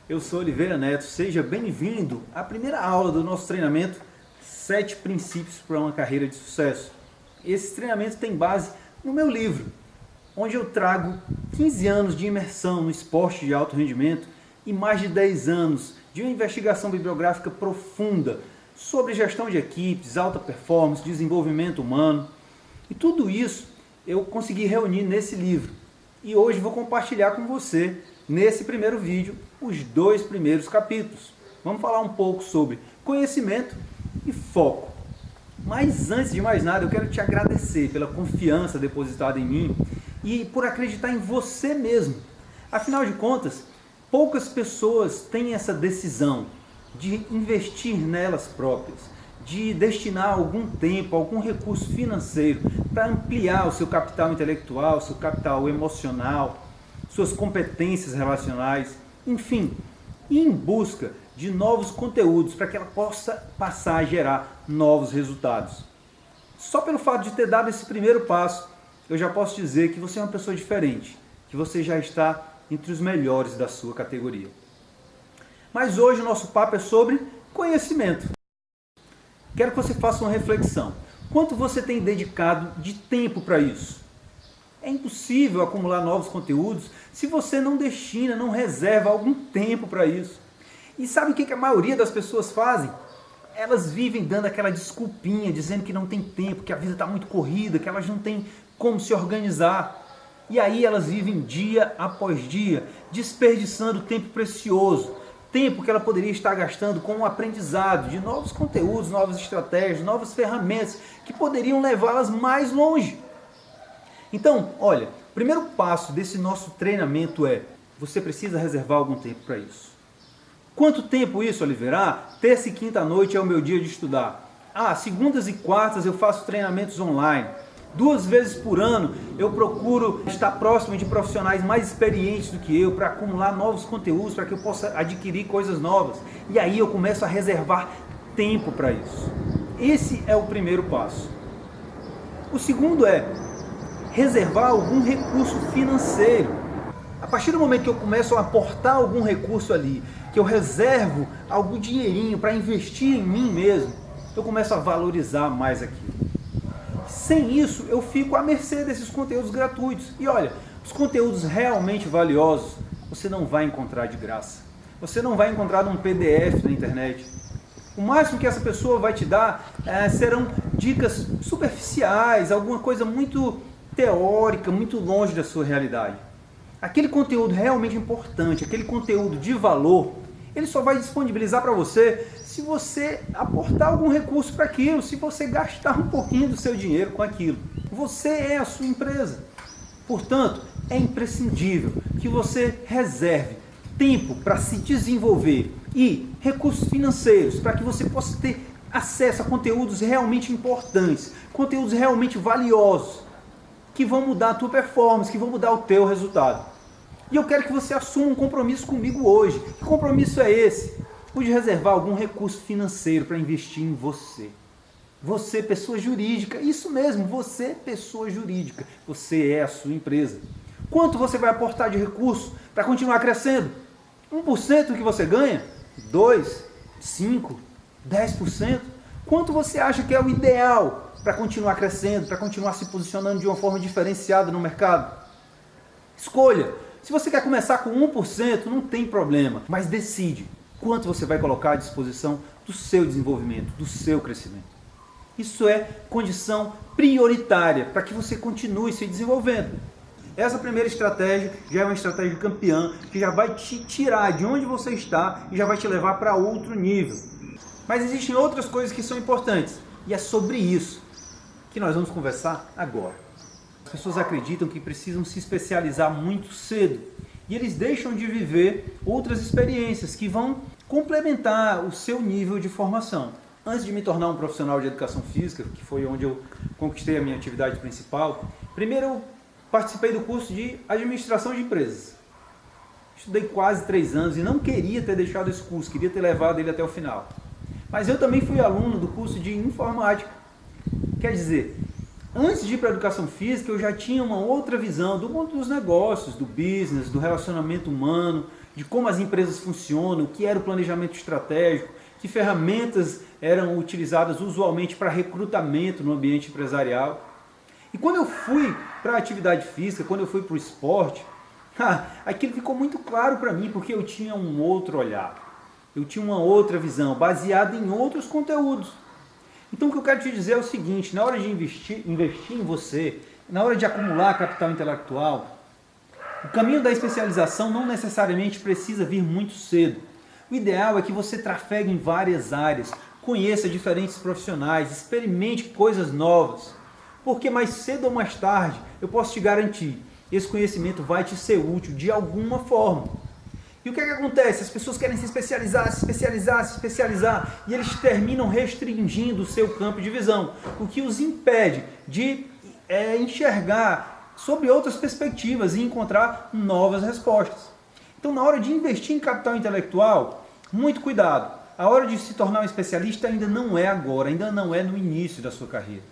Eu sou Oliveira Neto, seja bem-vindo à primeira aula do nosso treinamento 7 princípios para uma carreira de sucesso. Esse treinamento tem base no meu livro, onde eu trago 15 anos de imersão no esporte de alto rendimento e mais de 10 anos de uma investigação bibliográfica profunda sobre gestão de equipes, alta performance, desenvolvimento humano. E tudo isso eu consegui reunir nesse livro. E hoje vou compartilhar com você, nesse primeiro vídeo, os 2 primeiros capítulos. Vamos falar um pouco sobre conhecimento e foco. Mas antes de mais nada, eu quero te agradecer pela confiança depositada em mim e por acreditar em você mesmo. Afinal de contas, poucas pessoas têm essa decisão de investir nelas próprias, de destinar algum tempo, algum recurso financeiro para ampliar o seu capital intelectual, seu capital emocional, suas competências relacionais, enfim, e em busca de novos conteúdos para que ela possa passar a gerar novos resultados. Só pelo fato de ter dado esse primeiro passo, eu já posso dizer que você é uma pessoa diferente, que você já está entre os melhores da sua categoria. Mas hoje o nosso papo é sobre conhecimento. Quero que você faça uma reflexão. Quanto você tem dedicado de tempo para isso? É impossível acumular novos conteúdos se você não destina, não reserva algum tempo para isso. E sabe o que a maioria das pessoas fazem? Elas vivem dando aquela desculpinha, dizendo que não tem tempo, que a vida está muito corrida, que elas não têm como se organizar. E aí elas vivem dia após dia, desperdiçando tempo precioso. Tempo que ela poderia estar gastando com o aprendizado de novos conteúdos, novas estratégias, novas ferramentas que poderiam levá-las mais longe. Então, olha, o primeiro passo desse nosso treinamento é: você precisa reservar algum tempo para isso. Quanto tempo isso, Oliveira? Terça e quinta à noite é o meu dia de estudar. Segundas e quartas eu faço treinamentos online. 2 vezes por ano eu procuro estar próximo de profissionais mais experientes do que eu para acumular novos conteúdos, para que eu possa adquirir coisas novas. E aí eu começo a reservar tempo para isso. Esse é o primeiro passo. O segundo é reservar algum recurso financeiro. A partir do momento que eu começo a aportar algum recurso ali, que eu reservo algum dinheirinho para investir em mim mesmo, eu começo a valorizar mais aquilo. Sem isso, eu fico à mercê desses conteúdos gratuitos. E olha, os conteúdos realmente valiosos você não vai encontrar de graça. Você não vai encontrar num PDF na internet. O máximo que essa pessoa vai te dar serão dicas superficiais, alguma coisa muito teórica, muito longe da sua realidade. Aquele conteúdo realmente importante, aquele conteúdo de valor, ele só vai disponibilizar para você se você aportar algum recurso para aquilo, se você gastar um pouquinho do seu dinheiro com aquilo. Você é a sua empresa. Portanto, é imprescindível que você reserve tempo para se desenvolver e recursos financeiros para que você possa ter acesso a conteúdos realmente importantes, conteúdos realmente valiosos, que vão mudar a tua performance, que vão mudar o teu resultado. E eu quero que você assuma um compromisso comigo hoje. Que compromisso é esse? O de reservar algum recurso financeiro para investir em você. Você, pessoa jurídica, isso mesmo, você, pessoa jurídica. Você é a sua empresa. Quanto você vai aportar de recurso para continuar crescendo? 1% do que você ganha? 2%? 5%? 10%? Quanto você acha que é o ideal para continuar crescendo, para continuar se posicionando de uma forma diferenciada no mercado? Escolha. Se você quer começar com 1%, não tem problema, mas decide quanto você vai colocar à disposição do seu desenvolvimento, do seu crescimento. Isso é condição prioritária para que você continue se desenvolvendo. Essa primeira estratégia já é uma estratégia campeã, que já vai te tirar de onde você está e já vai te levar para outro nível. Mas existem outras coisas que são importantes, e é sobre isso que nós vamos conversar agora. As pessoas acreditam que precisam se especializar muito cedo e eles deixam de viver outras experiências que vão complementar o seu nível de formação. Antes de me tornar um profissional de educação física, que foi onde eu conquistei a minha atividade principal, primeiro eu participei do curso de administração de empresas. Estudei quase 3 anos e não queria ter deixado esse curso, queria ter levado ele até o final. Mas eu também fui aluno do curso de informática. Quer dizer, antes de ir para a educação física, eu já tinha uma outra visão do mundo dos negócios, do business, do relacionamento humano, de como as empresas funcionam, o que era o planejamento estratégico, que ferramentas eram utilizadas usualmente para recrutamento no ambiente empresarial. E quando eu fui para a atividade física, quando eu fui para o esporte, aquilo ficou muito claro para mim, porque eu tinha um outro olhar, eu tinha uma outra visão, baseada em outros conteúdos. Então o que eu quero te dizer é o seguinte: na hora de investir em você, na hora de acumular capital intelectual, o caminho da especialização não necessariamente precisa vir muito cedo. O ideal é que você trafegue em várias áreas, conheça diferentes profissionais, experimente coisas novas, porque mais cedo ou mais tarde, eu posso te garantir, esse conhecimento vai te ser útil de alguma forma. E o que é que acontece? As pessoas querem se especializar, e eles terminam restringindo o seu campo de visão, o que os impede de enxergar sobre outras perspectivas e encontrar novas respostas. Então, na hora de investir em capital intelectual, muito cuidado. A hora de se tornar um especialista ainda não é agora, ainda não é no início da sua carreira.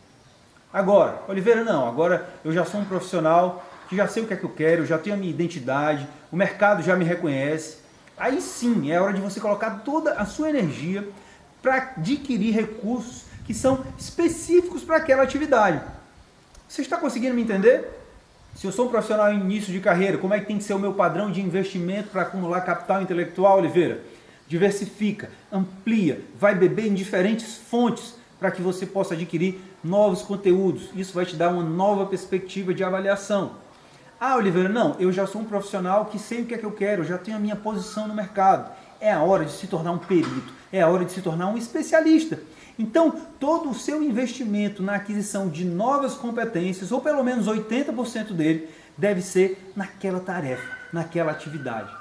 Agora, Oliveira, não, agora eu já sou um profissional que já sei o que é que eu quero, já tenho a minha identidade, o mercado já me reconhece. Aí sim, é a hora de você colocar toda a sua energia para adquirir recursos que são específicos para aquela atividade. Você está conseguindo me entender? Se eu sou um profissional em início de carreira, como é que tem que ser o meu padrão de investimento para acumular capital intelectual, Oliveira? Diversifica, amplia, vai beber em diferentes fontes para que você possa adquirir novos conteúdos. Isso vai te dar uma nova perspectiva de avaliação. Ah, Oliveira, não, eu já sou um profissional que sei o que é que eu quero, já tenho a minha posição no mercado. É a hora de se tornar um perito, é a hora de se tornar um especialista. Então, todo o seu investimento na aquisição de novas competências, ou pelo menos 80% dele, deve ser naquela tarefa, naquela atividade.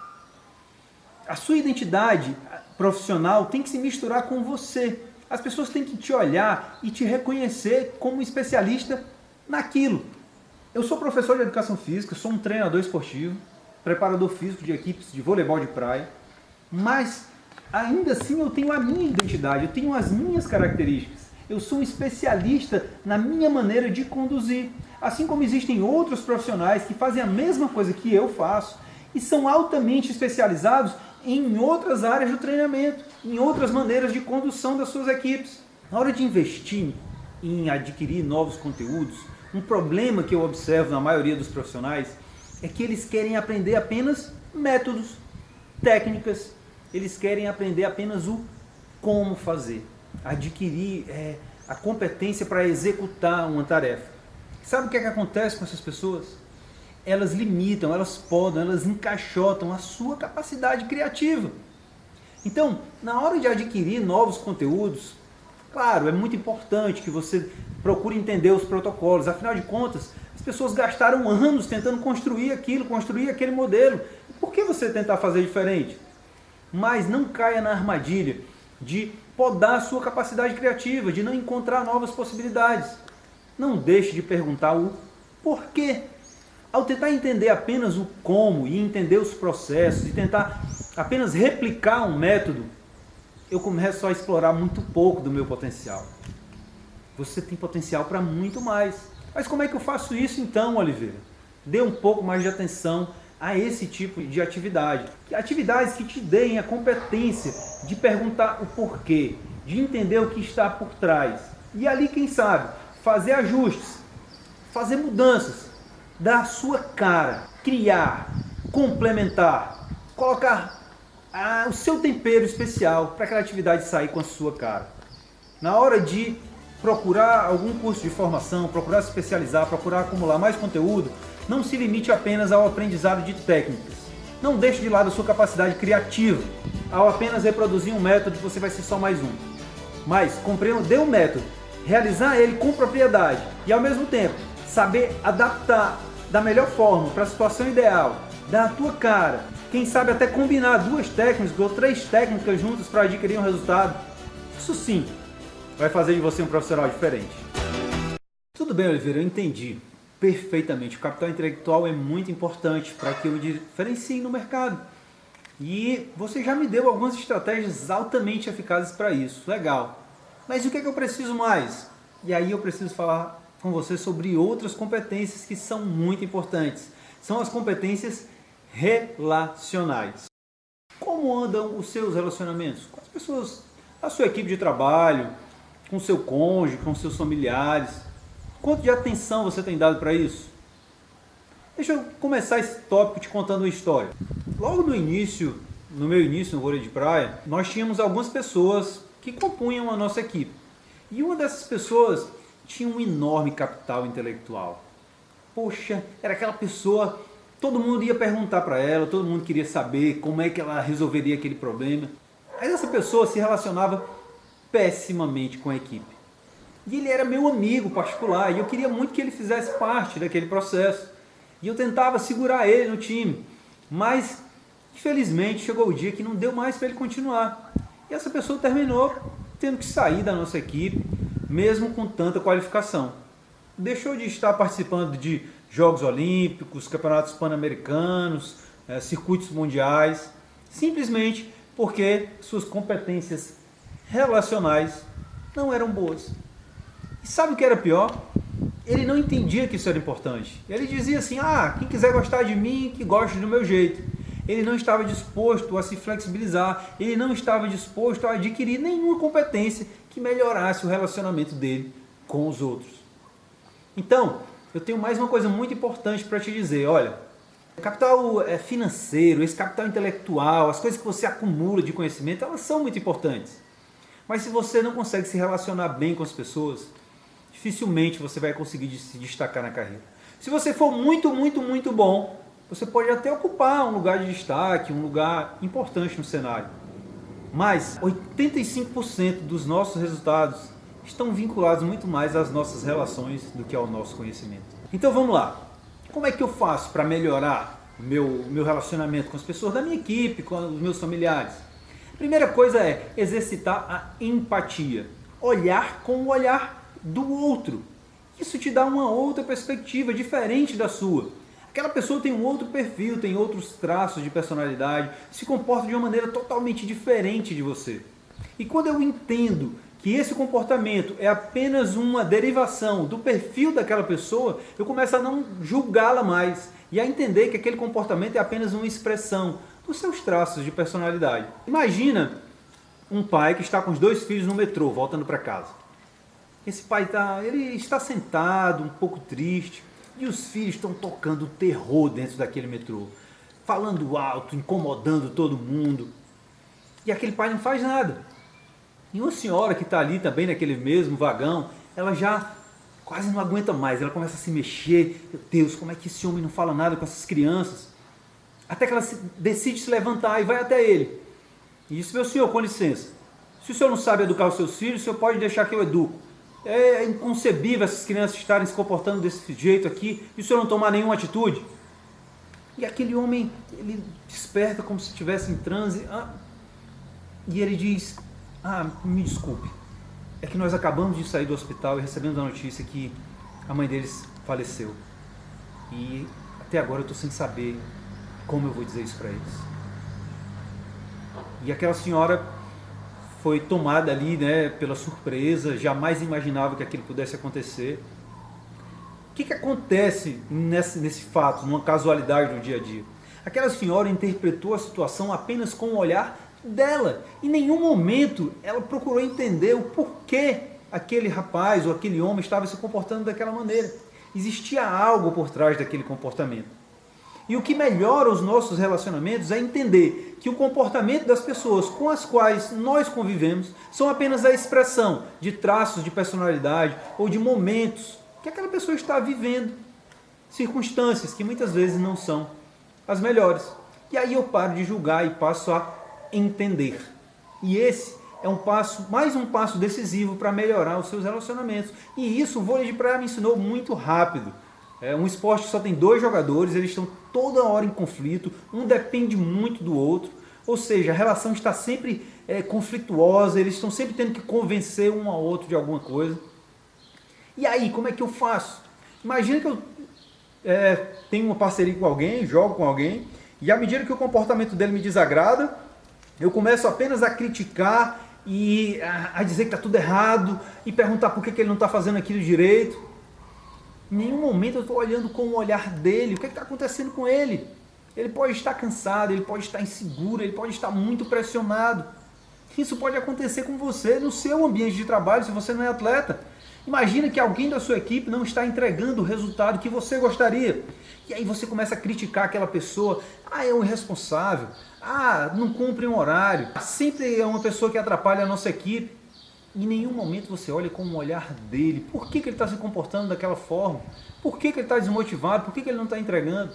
A sua identidade profissional tem que se misturar com você. As pessoas têm que te olhar e te reconhecer como especialista naquilo. Eu sou professor de educação física, sou um treinador esportivo, preparador físico de equipes de voleibol de praia, mas ainda assim eu tenho a minha identidade, eu tenho as minhas características. Eu sou um especialista na minha maneira de conduzir. Assim como existem outros profissionais que fazem a mesma coisa que eu faço e são altamente especializados em outras áreas do treinamento, em outras maneiras de condução das suas equipes. Na hora de investir em adquirir novos conteúdos, um problema que eu observo na maioria dos profissionais é que eles querem aprender apenas métodos, técnicas, eles querem aprender apenas o como fazer, adquirir a competência para executar uma tarefa. Sabe o que é que acontece com essas pessoas? Elas limitam, elas podam, elas encaixotam a sua capacidade criativa. Então, na hora de adquirir novos conteúdos, claro, é muito importante que você procure entender os protocolos. Afinal de contas, as pessoas gastaram anos tentando construir aquilo, construir aquele modelo. Por que você tentar fazer diferente? Mas não caia na armadilha de podar a sua capacidade criativa, de não encontrar novas possibilidades. Não deixe de perguntar o porquê. Ao tentar entender apenas o como e entender os processos e tentar apenas replicar um método, eu começo a explorar muito pouco do meu potencial. Você tem potencial para muito mais. Mas como é que eu faço isso então, Oliveira? Dê um pouco mais de atenção a esse tipo de atividade. Atividades que te deem a competência de perguntar o porquê, de entender o que está por trás. E ali, quem sabe, fazer ajustes, fazer mudanças, dar a sua cara, criar, complementar, colocar o seu tempero especial para aquela atividade sair com a sua cara. Na hora de procurar algum curso de formação, procurar se especializar, procurar acumular mais conteúdo, não se limite apenas ao aprendizado de técnicas. Não deixe de lado a sua capacidade criativa. Ao apenas reproduzir um método, você vai ser só mais um. Mas compreender um método, realizar ele com propriedade e ao mesmo tempo saber adaptar da melhor forma para a situação ideal, dar a tua cara, quem sabe até combinar 2 técnicas ou 3 técnicas juntas para adquirir um resultado. Isso sim vai fazer de você um profissional diferente. Tudo bem, Oliveira, eu entendi perfeitamente. O capital intelectual é muito importante para que eu diferencie no mercado. E você já me deu algumas estratégias altamente eficazes para isso. Legal. Mas o que é que eu preciso mais? E aí eu preciso falar com você sobre outras competências que são muito importantes. São as competências relacionais. como andam os seus relacionamentos com as pessoas da sua equipe de trabalho, com seu cônjuge, com seus familiares? Quanto de atenção você tem dado para isso? Deixa eu começar esse tópico te contando uma história. Logo no meu início no vôlei de praia, nós tínhamos algumas pessoas que compunham a nossa equipe. E uma dessas pessoas tinha um enorme capital intelectual. Poxa, era aquela pessoa, todo mundo ia perguntar para ela, todo mundo queria saber como é que ela resolveria aquele problema. Mas essa pessoa se relacionava pessimamente com a equipe. E ele era meu amigo particular e eu queria muito que ele fizesse parte daquele processo. E eu tentava segurar ele no time, mas infelizmente chegou o dia que não deu mais para ele continuar. E essa pessoa terminou tendo que sair da nossa equipe, mesmo com tanta qualificação. Deixou de estar participando de Jogos Olímpicos, Campeonatos Pan-Americanos, circuitos mundiais, simplesmente porque suas competências relacionais não eram boas. E sabe o que era pior? Ele não entendia que isso era importante. Ele dizia assim, quem quiser gostar de mim, que goste do meu jeito. Ele não estava disposto a se flexibilizar, ele não estava disposto a adquirir nenhuma competência que melhorasse o relacionamento dele com os outros. Então, eu tenho mais uma coisa muito importante para te dizer, olha, o capital financeiro, esse capital intelectual, as coisas que você acumula de conhecimento, elas são muito importantes. Mas se você não consegue se relacionar bem com as pessoas, dificilmente você vai conseguir se destacar na carreira. Se você for muito, muito, muito bom, você pode até ocupar um lugar de destaque, um lugar importante no cenário. Mas 85% dos nossos resultados estão vinculados muito mais às nossas relações do que ao nosso conhecimento. Então vamos lá. Como é que eu faço para melhorar o meu relacionamento com as pessoas da minha equipe, com os meus familiares? A primeira coisa é exercitar a empatia. Olhar com o olhar do outro. Isso te dá uma outra perspectiva, diferente da sua. Aquela pessoa tem um outro perfil, tem outros traços de personalidade, se comporta de uma maneira totalmente diferente de você. E quando eu entendo que esse comportamento é apenas uma derivação do perfil daquela pessoa, eu começo a não julgá-la mais e a entender que aquele comportamento é apenas uma expressão dos seus traços de personalidade. Imagina um pai que está com os 2 filhos no metrô, voltando para casa. Esse pai ele está sentado, um pouco triste, e os filhos estão tocando terror dentro daquele metrô, falando alto, incomodando todo mundo. E aquele pai não faz nada. E uma senhora que está ali também naquele mesmo vagão, ela já quase não aguenta mais, ela começa a se mexer. Meu Deus, como é que esse homem não fala nada com essas crianças? Até que ela decide se levantar e vai até ele. E diz, meu senhor, com licença, se o senhor não sabe educar os seus filhos, o senhor pode deixar que eu educo. É inconcebível essas crianças estarem se comportando desse jeito aqui e o senhor não tomar nenhuma atitude. E aquele homem, ele desperta como se estivesse em transe. E ele diz, me desculpe, é que nós acabamos de sair do hospital e recebemos a notícia que a mãe deles faleceu. E até agora eu estou sem saber como eu vou dizer isso para eles. E aquela senhora foi tomada ali, pela surpresa, jamais imaginava que aquilo pudesse acontecer. O que acontece nesse fato, numa casualidade do dia a dia? Aquela senhora interpretou a situação apenas com o olhar dela. Em nenhum momento ela procurou entender o porquê aquele rapaz ou aquele homem estava se comportando daquela maneira. Existia algo por trás daquele comportamento. E o que melhora os nossos relacionamentos é entender que o comportamento das pessoas com as quais nós convivemos são apenas a expressão de traços de personalidade ou de momentos que aquela pessoa está vivendo, circunstâncias que muitas vezes não são as melhores. E aí eu paro de julgar e passo a entender. E esse é mais um passo decisivo para melhorar os seus relacionamentos. E isso o vôlei de praia me ensinou muito rápido. É um esporte que só tem 2 jogadores, eles estão toda hora em conflito, um depende muito do outro, ou seja, a relação está sempre conflituosa, eles estão sempre tendo que convencer um ao outro de alguma coisa. E aí, como é que eu faço? Imagina que eu tenho uma parceria com alguém, jogo com alguém, e à medida que o comportamento dele me desagrada, eu começo apenas a criticar e a dizer que está tudo errado, e perguntar por que ele não está fazendo aquilo direito. Em nenhum momento eu estou olhando com o olhar dele, o que está acontecendo com ele? Ele pode estar cansado, ele pode estar inseguro, ele pode estar muito pressionado. Isso pode acontecer com você no seu ambiente de trabalho se você não é atleta. Imagina que alguém da sua equipe não está entregando o resultado que você gostaria. E aí você começa a criticar aquela pessoa. Ah, é um irresponsável. Ah, não cumpre um horário. Sempre é uma pessoa que atrapalha a nossa equipe. Em nenhum momento você olha com o olhar dele. Por que ele está se comportando daquela forma? Por que ele está desmotivado? Por que ele não está entregando?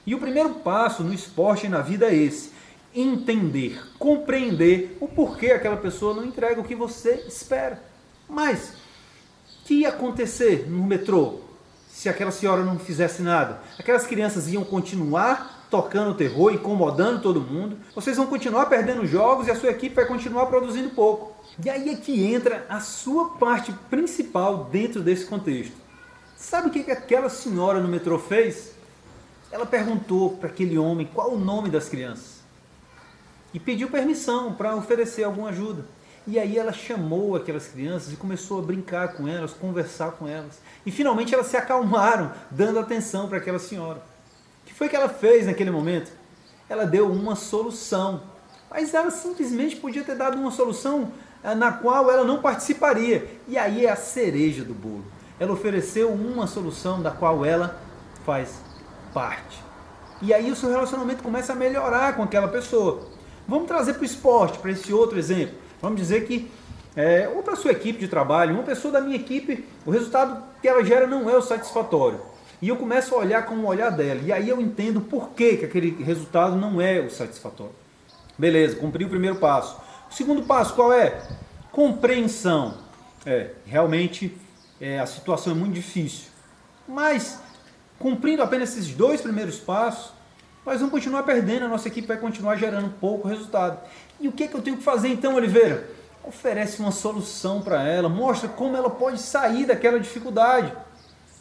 E o primeiro passo no esporte e na vida é esse. Entender, compreender o porquê aquela pessoa não entrega o que você espera. Mas, o que ia acontecer no metrô se aquela senhora não fizesse nada? Aquelas crianças iam continuar tocando terror, incomodando todo mundo. Vocês vão continuar perdendo jogos e a sua equipe vai continuar produzindo pouco. E aí é que entra a sua parte principal dentro desse contexto. Sabe o que aquela senhora no metrô fez? Ela perguntou para aquele homem qual o nome das crianças. E pediu permissão para oferecer alguma ajuda. E aí ela chamou aquelas crianças e começou a brincar com elas, conversar com elas. E finalmente elas se acalmaram, dando atenção para aquela senhora. O que foi que ela fez naquele momento? Ela deu uma solução. Mas ela simplesmente podia ter dado uma solução na qual ela não participaria. E aí é a cereja do bolo. Ela ofereceu uma solução da qual ela faz parte. E aí o seu relacionamento começa a melhorar com aquela pessoa. Vamos trazer para o esporte, para esse outro exemplo. Vamos dizer que, ou para a sua equipe de trabalho, uma pessoa da minha equipe, o resultado que ela gera não é o satisfatório. E eu começo a olhar com o olhar dela. E aí eu entendo por que aquele resultado não é o satisfatório. Beleza, cumpri o primeiro passo. O segundo passo qual é? Compreensão. Realmente a situação é muito difícil. Mas, cumprindo apenas esses dois primeiros passos, nós vamos continuar perdendo, a nossa equipe vai continuar gerando pouco resultado. E o que eu tenho que fazer então, Oliveira? Oferece uma solução para ela, mostra como ela pode sair daquela dificuldade.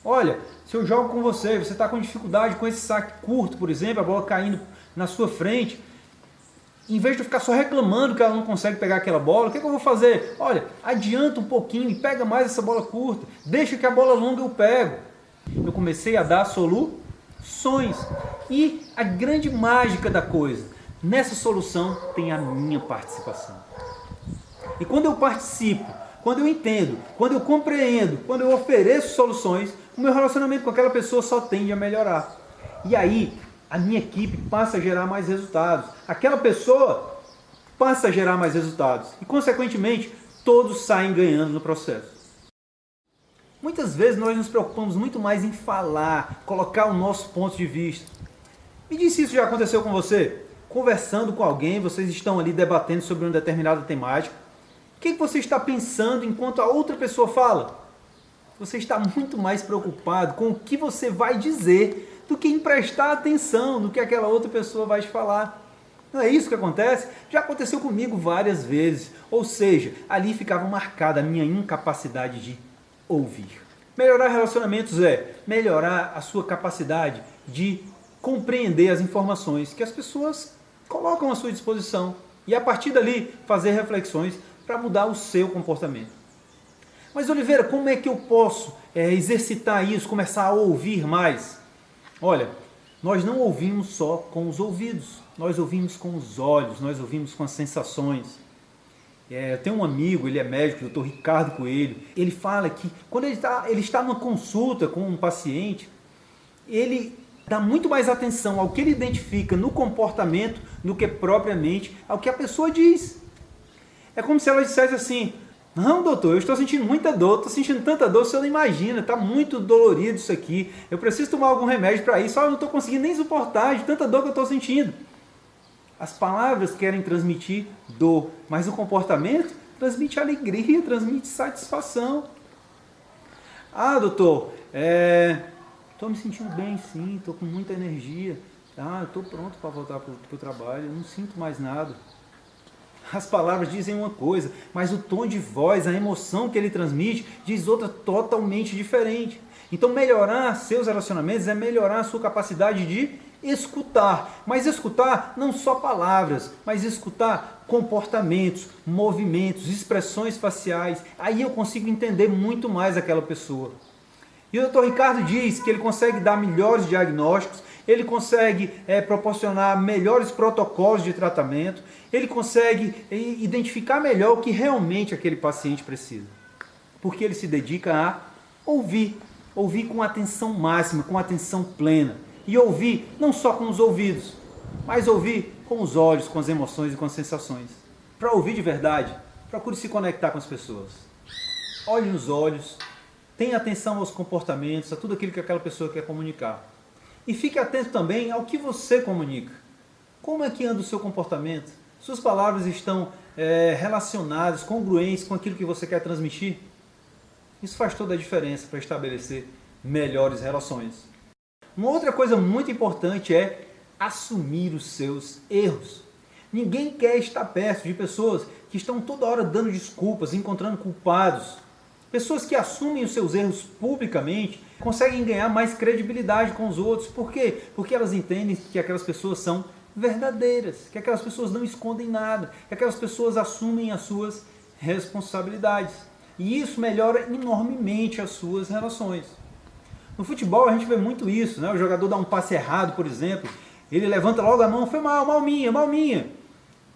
Olha, se eu jogo com você, você está com dificuldade com esse saque curto, por exemplo, a bola caindo na sua frente, em vez de eu ficar só reclamando que ela não consegue pegar aquela bola, o que eu vou fazer? Olha, adianta um pouquinho e pega mais essa bola curta, deixa que a bola longa eu pego. Eu comecei a dar soluções. E a grande mágica da coisa, nessa solução tem a minha participação. E quando eu participo, quando eu entendo, quando eu compreendo, quando eu ofereço soluções, o meu relacionamento com aquela pessoa só tende a melhorar. E aí, a minha equipe passa a gerar mais resultados. Aquela pessoa passa a gerar mais resultados. E, consequentemente, todos saem ganhando no processo. Muitas vezes nós nos preocupamos muito mais em falar, colocar o nosso ponto de vista. Me diz se isso já aconteceu com você. Conversando com alguém, vocês estão ali debatendo sobre uma determinada temática. O que você está pensando enquanto a outra pessoa fala? Você está muito mais preocupado com o que você vai dizer do que em prestar atenção no que aquela outra pessoa vai te falar. Não é isso que acontece? Já aconteceu comigo várias vezes. Ou seja, ali ficava marcada a minha incapacidade de ouvir. Melhorar relacionamentos é melhorar a sua capacidade de compreender as informações que as pessoas colocam à sua disposição e a partir dali fazer reflexões para mudar o seu comportamento. Mas Oliveira, como é que eu posso exercitar isso, começar a ouvir mais? Olha, nós não ouvimos só com os ouvidos, nós ouvimos com os olhos, nós ouvimos com as sensações. Eu tenho um amigo, ele é médico, o Dr. Ricardo Coelho, ele fala que quando ele está numa consulta com um paciente, ele dá muito mais atenção ao que ele identifica no comportamento do que propriamente ao que a pessoa diz. É como se ela dissesse assim: não, doutor, eu estou sentindo muita dor, estou sentindo tanta dor, você não imagina, está muito dolorido isso aqui, eu preciso tomar algum remédio para isso, eu não estou conseguindo nem suportar de tanta dor que eu estou sentindo. As palavras querem transmitir dor, mas o comportamento transmite alegria, transmite satisfação. Ah, doutor, estou me sentindo bem sim, estou com muita energia, estou pronto para voltar para o trabalho, eu não sinto mais nada. As palavras dizem uma coisa, mas o tom de voz, a emoção que ele transmite, diz outra totalmente diferente. Então melhorar seus relacionamentos é melhorar a sua capacidade de escutar. Mas escutar não só palavras, mas escutar comportamentos, movimentos, expressões faciais. Aí eu consigo entender muito mais aquela pessoa. E o Dr. Ricardo diz que ele consegue dar melhores diagnósticos ele consegue proporcionar melhores protocolos de tratamento, ele consegue identificar melhor o que realmente aquele paciente precisa. Porque ele se dedica a ouvir com atenção máxima, com atenção plena. E ouvir não só com os ouvidos, mas ouvir com os olhos, com as emoções e com as sensações. Para ouvir de verdade, procure se conectar com as pessoas. Olhe nos olhos, tenha atenção aos comportamentos, a tudo aquilo que aquela pessoa quer comunicar. E fique atento também ao que você comunica. Como é que anda o seu comportamento? Suas palavras estão relacionadas, congruentes com aquilo que você quer transmitir? Isso faz toda a diferença para estabelecer melhores relações. Uma outra coisa muito importante é assumir os seus erros. Ninguém quer estar perto de pessoas que estão toda hora dando desculpas, encontrando culpados. Pessoas que assumem os seus erros publicamente conseguem ganhar mais credibilidade com os outros. Por quê? Porque elas entendem que aquelas pessoas são verdadeiras, que aquelas pessoas não escondem nada, que aquelas pessoas assumem as suas responsabilidades. E isso melhora enormemente as suas relações. No futebol a gente vê muito isso, né? O jogador dá um passe errado, por exemplo, ele levanta logo a mão, foi mal minha.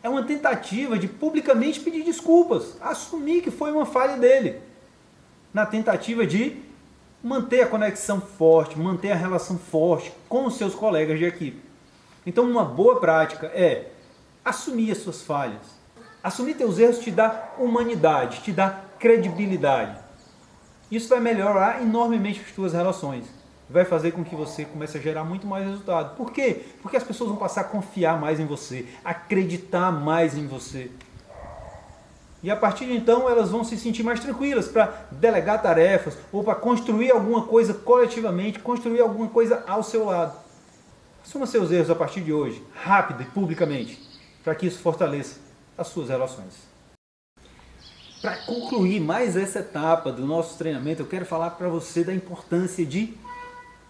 É uma tentativa de publicamente pedir desculpas, assumir que foi uma falha dele, na tentativa de manter a conexão forte, manter a relação forte com os seus colegas de equipe. Então uma boa prática é assumir as suas falhas. Assumir teus erros te dá humanidade, te dá credibilidade. Isso vai melhorar enormemente as suas relações. Vai fazer com que você comece a gerar muito mais resultado. Por quê? Porque as pessoas vão passar a confiar mais em você, acreditar mais em você. E a partir de então elas vão se sentir mais tranquilas para delegar tarefas ou para construir alguma coisa coletivamente, construir alguma coisa ao seu lado. Assuma seus erros a partir de hoje, rápido e publicamente, para que isso fortaleça as suas relações. Para concluir mais essa etapa do nosso treinamento, eu quero falar para você da importância de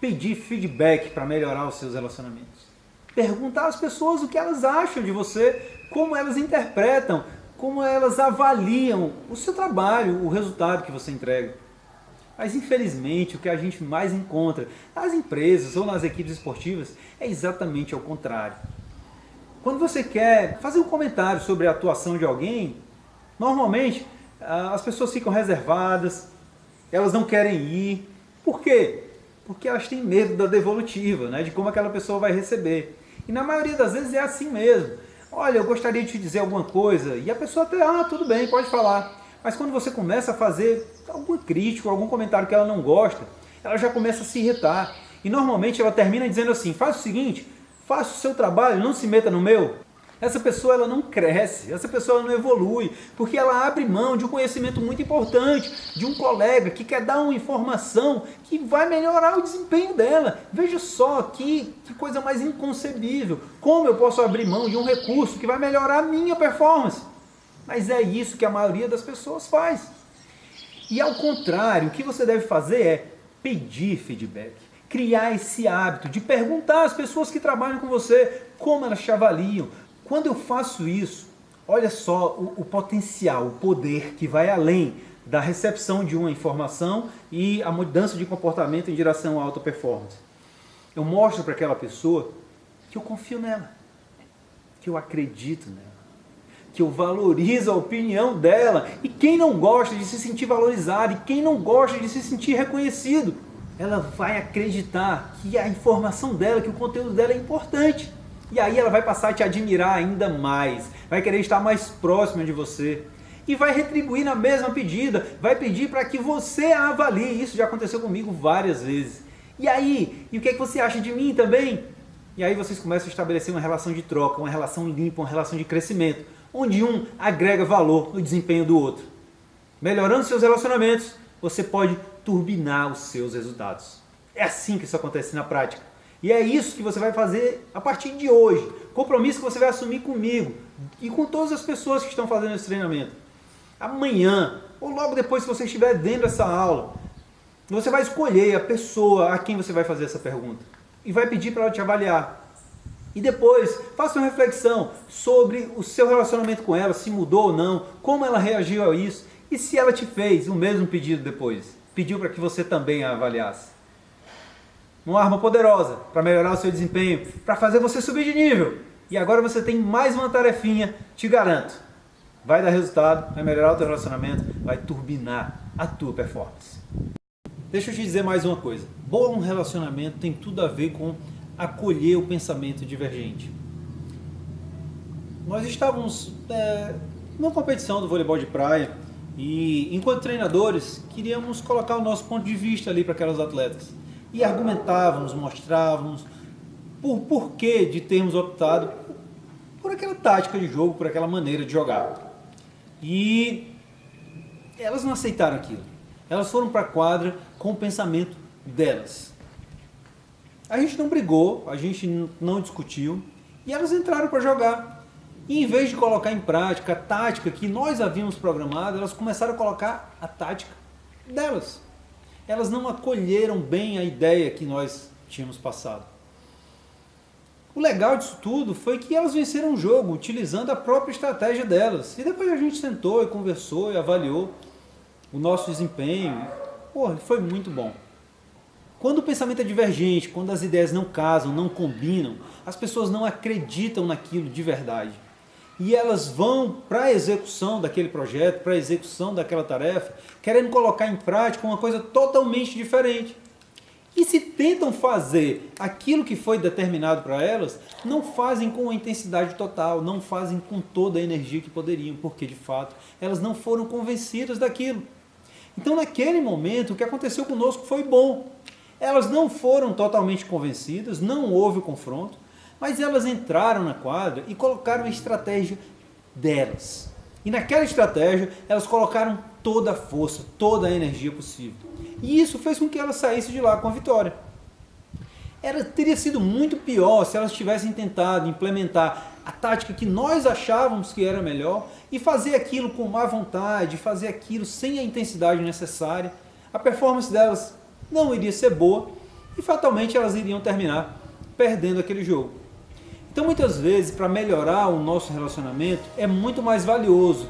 pedir feedback para melhorar os seus relacionamentos. Perguntar às pessoas o que elas acham de você, como elas interpretam, como elas avaliam o seu trabalho, o resultado que você entrega. Mas infelizmente o que a gente mais encontra nas empresas ou nas equipes esportivas é exatamente ao contrário. Quando você quer fazer um comentário sobre a atuação de alguém, normalmente as pessoas ficam reservadas, elas não querem ir. Por quê? Porque elas têm medo da devolutiva, né? De como aquela pessoa vai receber. E na maioria das vezes é assim mesmo. Olha, eu gostaria de te dizer alguma coisa. E a pessoa até, tudo bem, pode falar. Mas quando você começa a fazer alguma crítica, algum comentário que ela não gosta, ela já começa a se irritar. E normalmente ela termina dizendo assim, faz o seguinte, faça o seu trabalho, não se meta no meu. Essa pessoa ela não cresce, essa pessoa ela não evolui, porque ela abre mão de um conhecimento muito importante, de um colega que quer dar uma informação que vai melhorar o desempenho dela. Veja só que coisa mais inconcebível. Como eu posso abrir mão de um recurso que vai melhorar a minha performance? Mas é isso que a maioria das pessoas faz. E ao contrário, o que você deve fazer é pedir feedback. Criar esse hábito de perguntar às pessoas que trabalham com você como elas te avaliam. Quando eu faço isso, olha só o potencial, o poder que vai além da recepção de uma informação e a mudança de comportamento em direção à alta performance. Eu mostro para aquela pessoa que eu confio nela, que eu acredito nela, que eu valorizo a opinião dela. E quem não gosta de se sentir valorizado, e quem não gosta de se sentir reconhecido, ela vai acreditar que a informação dela, que o conteúdo dela é importante. E aí ela vai passar a te admirar ainda mais, vai querer estar mais próxima de você e vai retribuir na mesma pedida, vai pedir para que você a avalie. Isso já aconteceu comigo várias vezes. E aí, e o que é que você acha de mim também? E aí vocês começam a estabelecer uma relação de troca, uma relação limpa, uma relação de crescimento, onde um agrega valor no desempenho do outro. Melhorando seus relacionamentos, você pode turbinar os seus resultados. É assim que isso acontece na prática. E é isso que você vai fazer a partir de hoje. Compromisso que você vai assumir comigo e com todas as pessoas que estão fazendo esse treinamento. Amanhã, ou logo depois que você estiver dentro dessa aula, você vai escolher a pessoa a quem você vai fazer essa pergunta. E vai pedir para ela te avaliar. E depois, faça uma reflexão sobre o seu relacionamento com ela, se mudou ou não, como ela reagiu a isso. E se ela te fez o mesmo pedido depois, pediu para que você também a avaliasse. uma arma poderosa para melhorar o seu desempenho, para fazer você subir de nível. E agora você tem mais uma tarefinha, te garanto. Vai dar resultado, vai melhorar o teu relacionamento, vai turbinar a tua performance. Deixa eu te dizer mais uma coisa. Bom relacionamento tem tudo a ver com acolher o pensamento divergente. Nós estávamos numa competição do voleibol de praia e, enquanto treinadores, queríamos colocar o nosso ponto de vista ali para aquelas atletas. E argumentávamos, mostrávamos por porquê de termos optado por aquela tática de jogo, por aquela maneira de jogar. E elas não aceitaram aquilo. Elas foram para a quadra com o pensamento delas. A gente não brigou, a gente não discutiu, e elas entraram para jogar. E em vez de colocar em prática a tática que nós havíamos programado, elas começaram a colocar a tática delas. Elas não acolheram bem a ideia que nós tínhamos passado. O legal disso tudo foi que elas venceram o jogo utilizando a própria estratégia delas. E depois a gente sentou e conversou e avaliou o nosso desempenho. Porra, foi muito bom. Quando o pensamento é divergente, quando as ideias não casam, não combinam, as pessoas não acreditam naquilo de verdade. E elas vão para a execução daquele projeto, para a execução daquela tarefa, querendo colocar em prática uma coisa totalmente diferente. E se tentam fazer aquilo que foi determinado para elas, não fazem com a intensidade total, não fazem com toda a energia que poderiam, porque de fato elas não foram convencidas daquilo. Então naquele momento o que aconteceu conosco foi bom. Elas não foram totalmente convencidas, não houve o confronto, mas elas entraram na quadra e colocaram a estratégia delas. E naquela estratégia elas colocaram toda a força, toda a energia possível. E isso fez com que elas saíssem de lá com a vitória. Teria sido muito pior se elas tivessem tentado implementar a tática que nós achávamos que era melhor e fazer aquilo com má vontade, fazer aquilo sem a intensidade necessária. A performance delas não iria ser boa e fatalmente elas iriam terminar perdendo aquele jogo. Então muitas vezes, para melhorar o nosso relacionamento, é muito mais valioso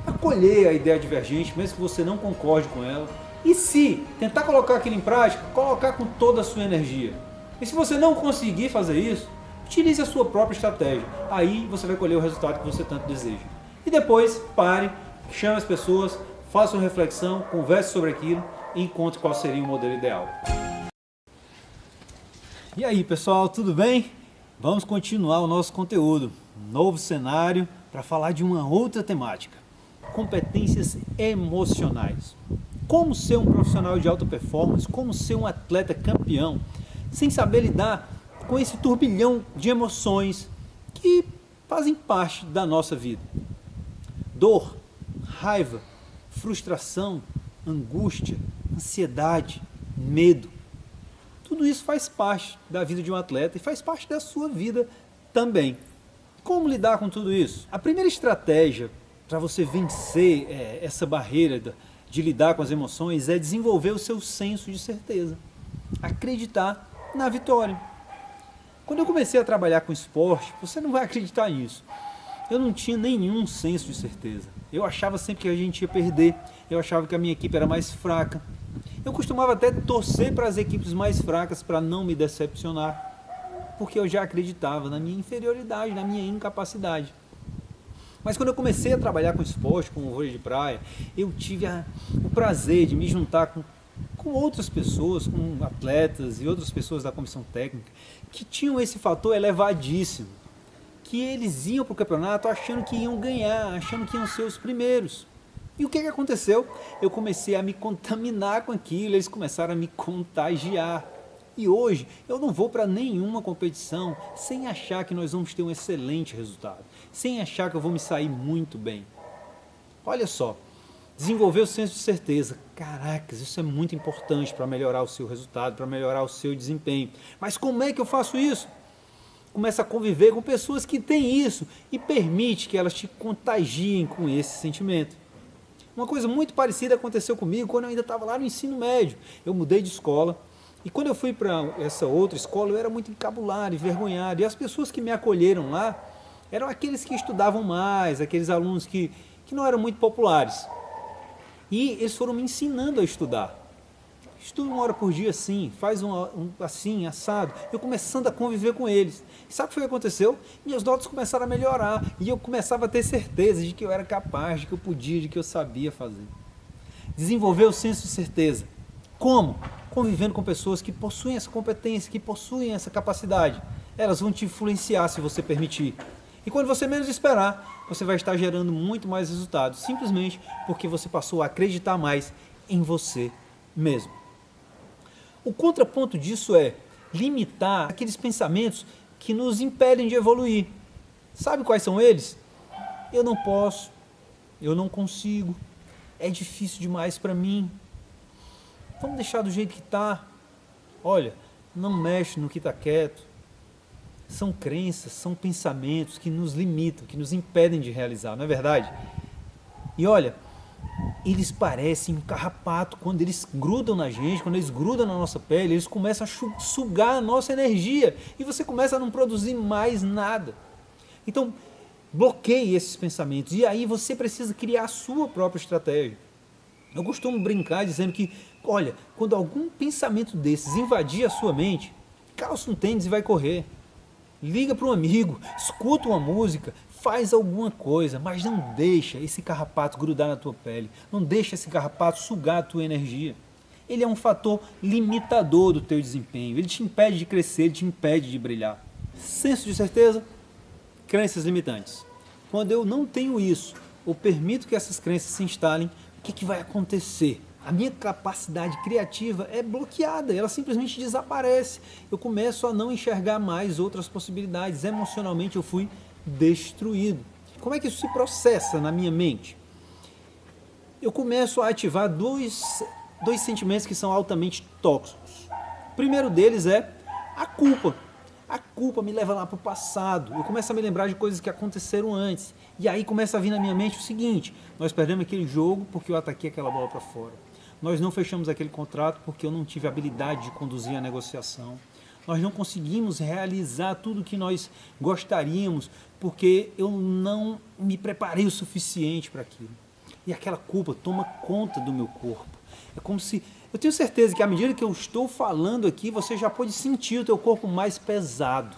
acolher a ideia divergente, mesmo que você não concorde com ela, e se tentar colocar aquilo em prática, colocar com toda a sua energia. E se você não conseguir fazer isso, utilize a sua própria estratégia. Aí você vai colher o resultado que você tanto deseja. E depois, pare, chame as pessoas, faça uma reflexão, converse sobre aquilo e encontre qual seria o modelo ideal. E aí, pessoal, tudo bem? Vamos continuar o nosso conteúdo. Novo cenário para falar de uma outra temática. Competências emocionais. Como ser um profissional de alta performance, como ser um atleta campeão, sem saber lidar com esse turbilhão de emoções que fazem parte da nossa vida. Dor, raiva, frustração, angústia, ansiedade, medo. Tudo isso faz parte da vida de um atleta e faz parte da sua vida também. Como lidar com tudo isso? A primeira estratégia para você vencer essa barreira de lidar com as emoções é desenvolver o seu senso de certeza. Acreditar na vitória. Quando eu comecei a trabalhar com esporte, você não vai acreditar nisso. Eu não tinha nenhum senso de certeza. Eu achava sempre que a gente ia perder. Eu achava que a minha equipe era mais fraca. Eu costumava até torcer para as equipes mais fracas para não me decepcionar, porque eu já acreditava na minha inferioridade, na minha incapacidade. Mas quando eu comecei a trabalhar com esporte, com o vôlei de praia, eu tive o prazer de me juntar com outras pessoas, com atletas e outras pessoas da comissão técnica, que tinham esse fator elevadíssimo, que eles iam para o campeonato achando que iam ganhar, achando que iam ser os primeiros. E o que aconteceu? Eu comecei a me contaminar com aquilo, eles começaram a me contagiar. E hoje eu não vou para nenhuma competição sem achar que nós vamos ter um excelente resultado, sem achar que eu vou me sair muito bem. Olha só, desenvolver o senso de certeza. Caracas, isso é muito importante para melhorar o seu resultado, para melhorar o seu desempenho. Mas como é que eu faço isso? Começa a conviver com pessoas que têm isso e permite que elas te contagiem com esse sentimento. Uma coisa muito parecida aconteceu comigo quando eu ainda estava lá no ensino médio. Eu mudei de escola e quando eu fui para essa outra escola eu era muito encabulado, envergonhado. E as pessoas que me acolheram lá eram aqueles que estudavam mais, aqueles alunos que não eram muito populares. E eles foram me ensinando a estudar. estuda 1 hora por dia assim, faz assim, assado. Eu começando a conviver com eles. E sabe o que foi que aconteceu? Minhas notas começaram a melhorar e eu começava a ter certeza de que eu era capaz, de que eu podia, de que eu sabia fazer. Desenvolver o senso de certeza. Como? Convivendo com pessoas que possuem essa competência, que possuem essa capacidade. Elas vão te influenciar se você permitir. E quando você menos esperar, você vai estar gerando muito mais resultados, simplesmente porque você passou a acreditar mais em você mesmo. O contraponto disso é limitar aqueles pensamentos que nos impedem de evoluir. Sabe quais são eles? Eu não posso, eu não consigo, é difícil demais para mim. Vamos deixar do jeito que está. Olha, não mexe no que está quieto. São crenças, são pensamentos que nos limitam, que nos impedem de realizar, não é verdade? E olha, eles parecem um carrapato quando eles grudam na gente, quando eles grudam na nossa pele, eles começam a sugar a nossa energia e você começa a não produzir mais nada. Então, bloqueie esses pensamentos e aí você precisa criar a sua própria estratégia. Eu costumo brincar dizendo que, olha, quando algum pensamento desses invadir a sua mente, calça um tênis e vai correr. Liga para um amigo, escuta uma música, faz alguma coisa, mas não deixa esse carrapato grudar na tua pele, não deixa esse carrapato sugar a tua energia. Ele é um fator limitador do teu desempenho, ele te impede de crescer, ele te impede de brilhar. Senso de certeza, crenças limitantes. Quando eu não tenho isso, ou permito que essas crenças se instalem, o que vai acontecer? A minha capacidade criativa é bloqueada, ela simplesmente desaparece. Eu começo a não enxergar mais outras possibilidades. Emocionalmente eu fui destruído. Como é que isso se processa na minha mente? Eu começo a ativar dois sentimentos que são altamente tóxicos. O primeiro deles é a culpa. A culpa me leva lá para o passado. Eu começo a me lembrar de coisas que aconteceram antes. E aí começa a vir na minha mente o seguinte: nós perdemos aquele jogo porque eu ataquei aquela bola para fora. Nós não fechamos aquele contrato porque eu não tive habilidade de conduzir a negociação. Nós não conseguimos realizar tudo o que nós gostaríamos porque eu não me preparei o suficiente para aquilo. E aquela culpa toma conta do meu corpo. É como se... Eu tenho certeza que à medida que eu estou falando aqui, você já pode sentir o teu corpo mais pesado.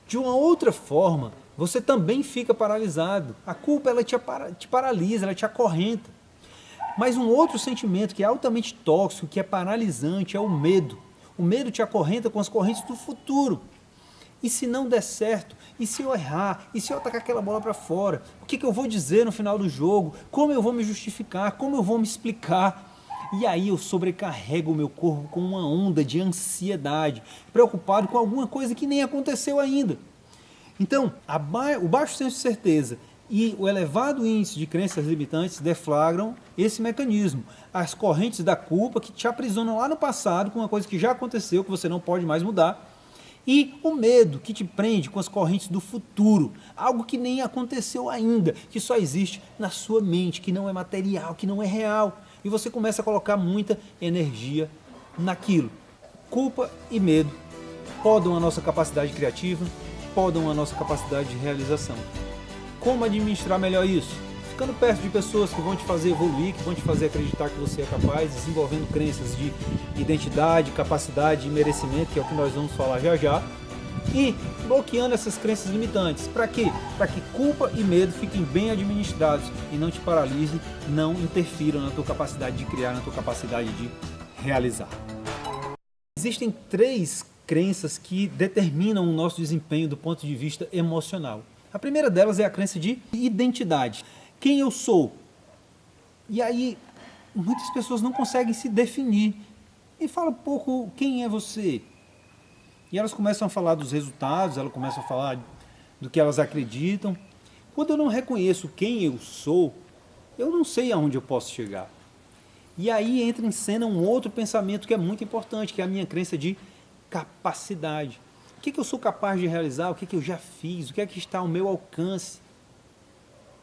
De uma outra forma, você também fica paralisado. A culpa ela te paralisa, ela te acorrenta. Mas um outro sentimento que é altamente tóxico, que é paralisante, é o medo. O medo te acorrenta com as correntes do futuro. E se não der certo? E se eu errar? E se eu atacar aquela bola para fora? O que eu vou dizer no final do jogo? Como eu vou me justificar? Como eu vou me explicar? E aí eu sobrecarrego o meu corpo com uma onda de ansiedade, preocupado com alguma coisa que nem aconteceu ainda. Então, o baixo senso de certeza e o elevado índice de crenças limitantes deflagram esse mecanismo. As correntes da culpa que te aprisionam lá no passado com uma coisa que já aconteceu, que você não pode mais mudar. E o medo que te prende com as correntes do futuro, algo que nem aconteceu ainda, que só existe na sua mente, que não é material, que não é real. E você começa a colocar muita energia naquilo. Culpa e medo podam a nossa capacidade criativa, podam a nossa capacidade de realização. Como administrar melhor isso? Ficando perto de pessoas que vão te fazer evoluir, que vão te fazer acreditar que você é capaz, desenvolvendo crenças de identidade, capacidade e merecimento, que é o que nós vamos falar já já, e bloqueando essas crenças limitantes. Para quê? Para que culpa e medo fiquem bem administrados e não te paralisem, não interfiram na tua capacidade de criar, na tua capacidade de realizar. Existem 3 crenças que determinam o nosso desempenho do ponto de vista emocional. A primeira delas é a crença de identidade. Quem eu sou? E aí, muitas pessoas não conseguem se definir. E fala um pouco quem é você. E elas começam a falar dos resultados, elas começam a falar do que elas acreditam. Quando eu não reconheço quem eu sou, eu não sei aonde eu posso chegar. E aí entra em cena um outro pensamento que é muito importante, que é a minha crença de capacidade. O que eu sou capaz de realizar? O que eu já fiz? O que é que está ao meu alcance?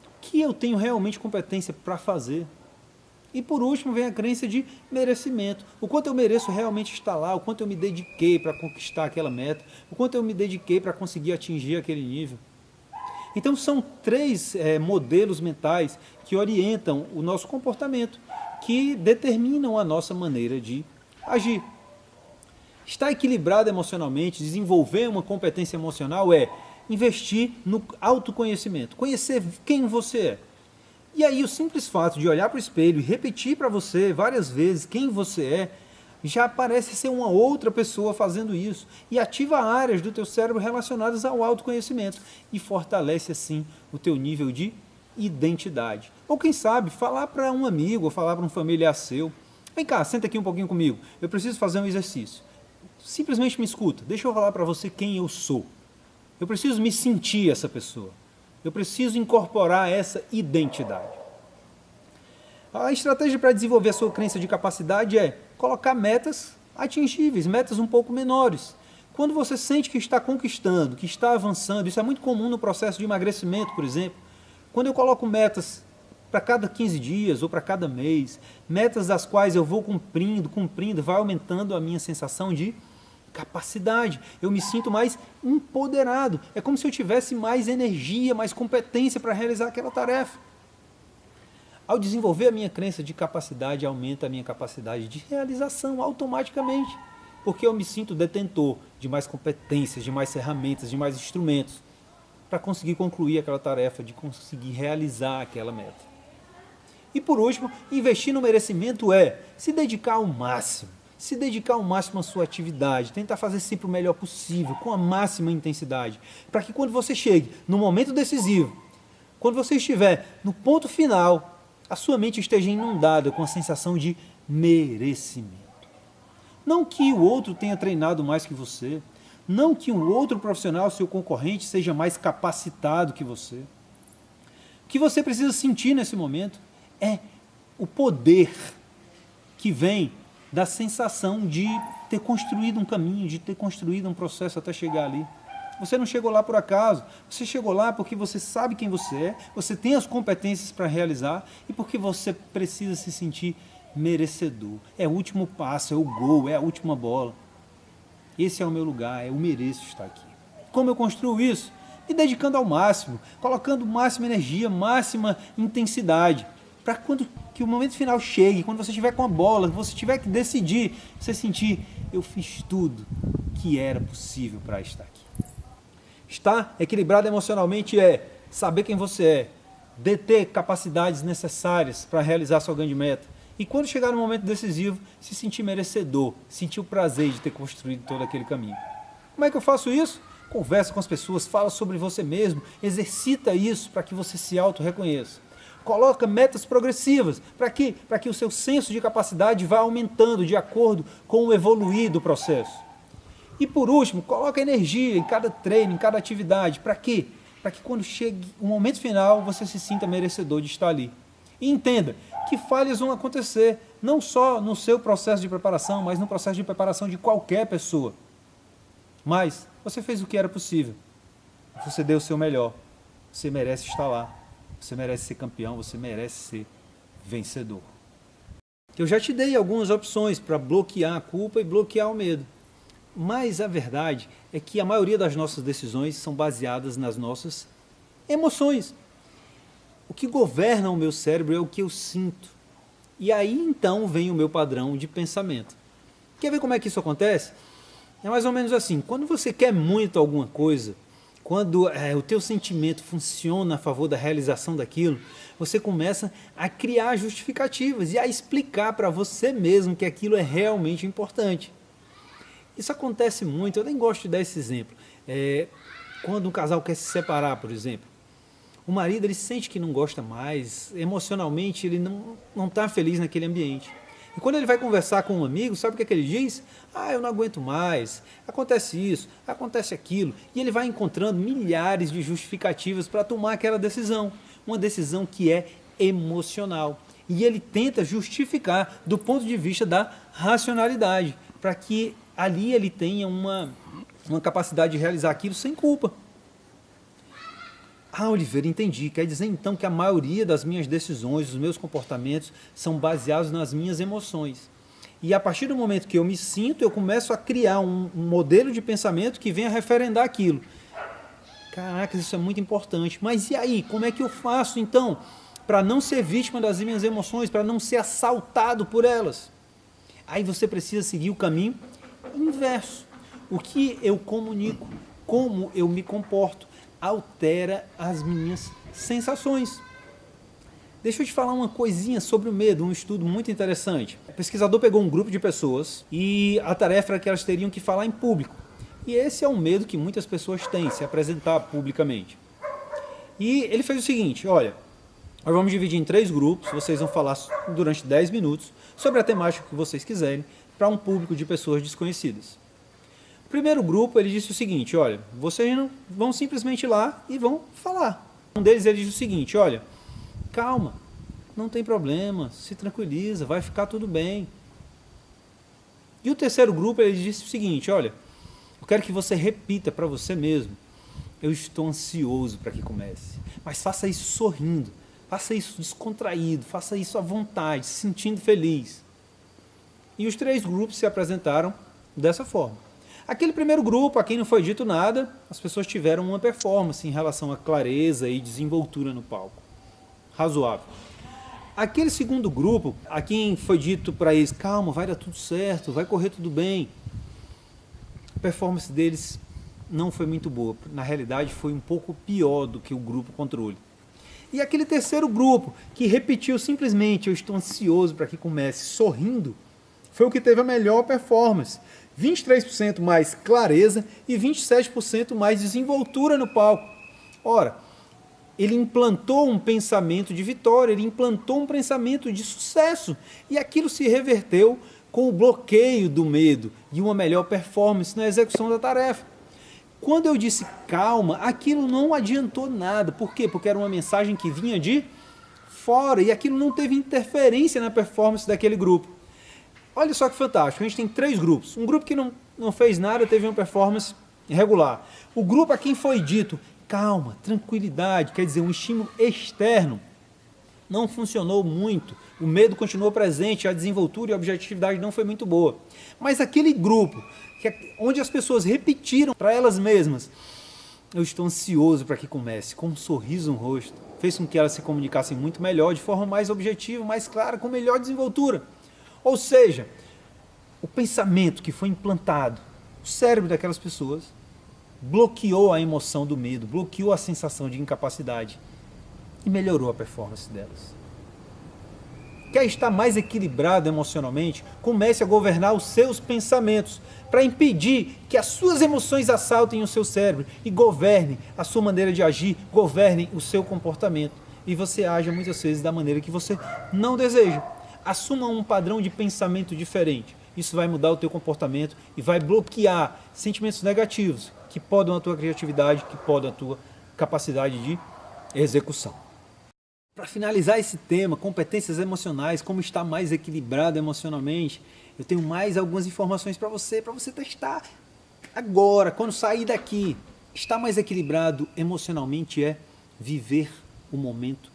O que eu tenho realmente competência para fazer? E por último vem a crença de merecimento. O quanto eu mereço realmente estar lá, o quanto eu me dediquei para conquistar aquela meta, o quanto eu me dediquei para conseguir atingir aquele nível. Então são três modelos mentais que orientam o nosso comportamento, que determinam a nossa maneira de agir. Estar equilibrado emocionalmente, desenvolver uma competência emocional é investir no autoconhecimento, conhecer quem você é. E aí o simples fato de olhar para o espelho e repetir para você várias vezes quem você é, já parece ser uma outra pessoa fazendo isso e ativa áreas do teu cérebro relacionadas ao autoconhecimento e fortalece assim o teu nível de identidade. Ou quem sabe, falar para um amigo ou falar para um familiar seu, vem cá, senta aqui um pouquinho comigo, eu preciso fazer um exercício. Simplesmente me escuta, deixa eu falar para você quem eu sou. Eu preciso me sentir essa pessoa. Eu preciso incorporar essa identidade. A estratégia para desenvolver a sua crença de capacidade é colocar metas atingíveis, metas um pouco menores. Quando você sente que está conquistando, que está avançando, isso é muito comum no processo de emagrecimento, por exemplo. Quando eu coloco metas para cada 15 dias ou para cada mês, metas das quais eu vou cumprindo, vai aumentando a minha sensação de capacidade. Eu me sinto mais empoderado. É como se eu tivesse mais energia, mais competência para realizar aquela tarefa. Ao desenvolver a minha crença de capacidade, aumenta a minha capacidade de realização automaticamente, porque eu me sinto detentor de mais competências, de mais ferramentas, de mais instrumentos para conseguir concluir aquela tarefa, de conseguir realizar aquela meta. E por último, investir no merecimento é se dedicar ao máximo. Se dedicar ao máximo à sua atividade, tentar fazer sempre o melhor possível, com a máxima intensidade, para que quando você chegue no momento decisivo, quando você estiver no ponto final, a sua mente esteja inundada com a sensação de merecimento. Não que o outro tenha treinado mais que você, não que um outro profissional, seu concorrente, seja mais capacitado que você. O que você precisa sentir nesse momento é o poder que vem da sensação de ter construído um caminho, de ter construído um processo até chegar ali. Você não chegou lá por acaso, você chegou lá porque você sabe quem você é, você tem as competências para realizar e porque você precisa se sentir merecedor. É o último passo, é o gol, é a última bola. Esse é o meu lugar, eu mereço estar aqui. Como eu construo isso? Me dedicando ao máximo, colocando máxima energia, máxima intensidade, para quando que o momento final chegue, quando você estiver com a bola, você tiver que decidir, você sentir, eu fiz tudo que era possível para estar aqui. Estar equilibrado emocionalmente é saber quem você é, deter capacidades necessárias para realizar sua grande meta. E quando chegar no momento decisivo, se sentir merecedor, sentir o prazer de ter construído todo aquele caminho. Como é que eu faço isso? Conversa com as pessoas, fala sobre você mesmo, exercita isso para que você se auto-reconheça. Coloca metas progressivas, para quê? Para que o seu senso de capacidade vá aumentando de acordo com o evoluir do processo. E por último, coloca energia em cada treino, em cada atividade. Para quê? Para que quando chegue o momento final, você se sinta merecedor de estar ali. E entenda que falhas vão acontecer, não só no seu processo de preparação, mas no processo de preparação de qualquer pessoa. Mas você fez o que era possível. Você deu o seu melhor. Você merece estar lá. Você merece ser campeão, você merece ser vencedor. Eu já te dei algumas opções para bloquear a culpa e bloquear o medo. Mas a verdade é que a maioria das nossas decisões são baseadas nas nossas emoções. O que governa o meu cérebro é o que eu sinto. E aí então vem o meu padrão de pensamento. Quer ver como é que isso acontece? É mais ou menos assim, quando você quer muito alguma coisa, quando o teu sentimento funciona a favor da realização daquilo, você começa a criar justificativas e a explicar para você mesmo que aquilo é realmente importante. Isso acontece muito, eu nem gosto de dar esse exemplo. Quando um casal quer se separar, por exemplo, o marido ele sente que não gosta mais, emocionalmente ele não está feliz naquele ambiente. E quando ele vai conversar com um amigo, sabe o que ele diz? Eu não aguento mais, acontece isso, acontece aquilo. E ele vai encontrando milhares de justificativas para tomar aquela decisão. Uma decisão que é emocional. E ele tenta justificar do ponto de vista da racionalidade, para que ali ele tenha uma capacidade de realizar aquilo sem culpa. Oliveira, entendi. Quer dizer então que a maioria das minhas decisões, dos meus comportamentos, são baseados nas minhas emoções. E a partir do momento que eu me sinto, eu começo a criar um modelo de pensamento que venha referendar aquilo. Caraca, isso é muito importante. Mas e aí, como é que eu faço então para não ser vítima das minhas emoções, para não ser assaltado por elas? Aí você precisa seguir o caminho inverso. O que eu comunico, como eu me comporto, altera as minhas sensações. Deixa eu te falar uma coisinha sobre o medo, um estudo muito interessante. O pesquisador pegou um grupo de pessoas e a tarefa era que elas teriam que falar em público. E esse é um medo que muitas pessoas têm, se apresentar publicamente. E ele fez o seguinte, olha, nós vamos dividir em 3 grupos, vocês vão falar durante 10 minutos sobre a temática que vocês quiserem para um público de pessoas desconhecidas. O primeiro grupo, ele disse o seguinte, olha, vocês não vão simplesmente ir lá e vão falar. Um deles, ele disse o seguinte, olha, calma, não tem problema, se tranquiliza, vai ficar tudo bem. E o terceiro grupo, ele disse o seguinte, olha, eu quero que você repita para você mesmo, eu estou ansioso para que comece, mas faça isso sorrindo, faça isso descontraído, faça isso à vontade, se sentindo feliz. E os 3 grupos se apresentaram dessa forma. Aquele primeiro grupo, a quem não foi dito nada, as pessoas tiveram uma performance em relação à clareza e desenvoltura no palco. Razoável. Aquele segundo grupo, a quem foi dito para eles, calma, vai dar tudo certo, vai correr tudo bem, a performance deles não foi muito boa. Na realidade, foi um pouco pior do que o grupo controle. E aquele terceiro grupo, que repetiu simplesmente, eu estou ansioso para que comece, sorrindo, foi o que teve a melhor performance. 23% mais clareza e 27% mais desenvoltura no palco. Ora, ele implantou um pensamento de vitória, ele implantou um pensamento de sucesso. E aquilo se reverteu com o bloqueio do medo e uma melhor performance na execução da tarefa. Quando eu disse calma, aquilo não adiantou nada. Por quê? Porque era uma mensagem que vinha de fora e aquilo não teve interferência na performance daquele grupo. Olha só que fantástico, a gente tem 3 grupos. Um grupo que não fez nada, teve uma performance regular. O grupo a quem foi dito calma, tranquilidade, quer dizer, um estímulo externo, não funcionou muito. O medo continuou presente, a desenvoltura e a objetividade não foi muito boa. Mas aquele grupo, onde as pessoas repetiram para elas mesmas, eu estou ansioso para que comece, com um sorriso no rosto, fez com que elas se comunicassem muito melhor, de forma mais objetiva, mais clara, com melhor desenvoltura. Ou seja, o pensamento que foi implantado no cérebro daquelas pessoas bloqueou a emoção do medo, bloqueou a sensação de incapacidade e melhorou a performance delas. Quer estar mais equilibrado emocionalmente? Comece a governar os seus pensamentos para impedir que as suas emoções assaltem o seu cérebro e governem a sua maneira de agir, governem o seu comportamento. E você aja muitas vezes da maneira que você não deseja. Assuma um padrão de pensamento diferente. Isso vai mudar o teu comportamento e vai bloquear sentimentos negativos que podam a tua criatividade, que podam a tua capacidade de execução. Para finalizar esse tema, competências emocionais, como estar mais equilibrado emocionalmente, eu tenho mais algumas informações para você testar agora, quando sair daqui. Estar mais equilibrado emocionalmente é viver o momento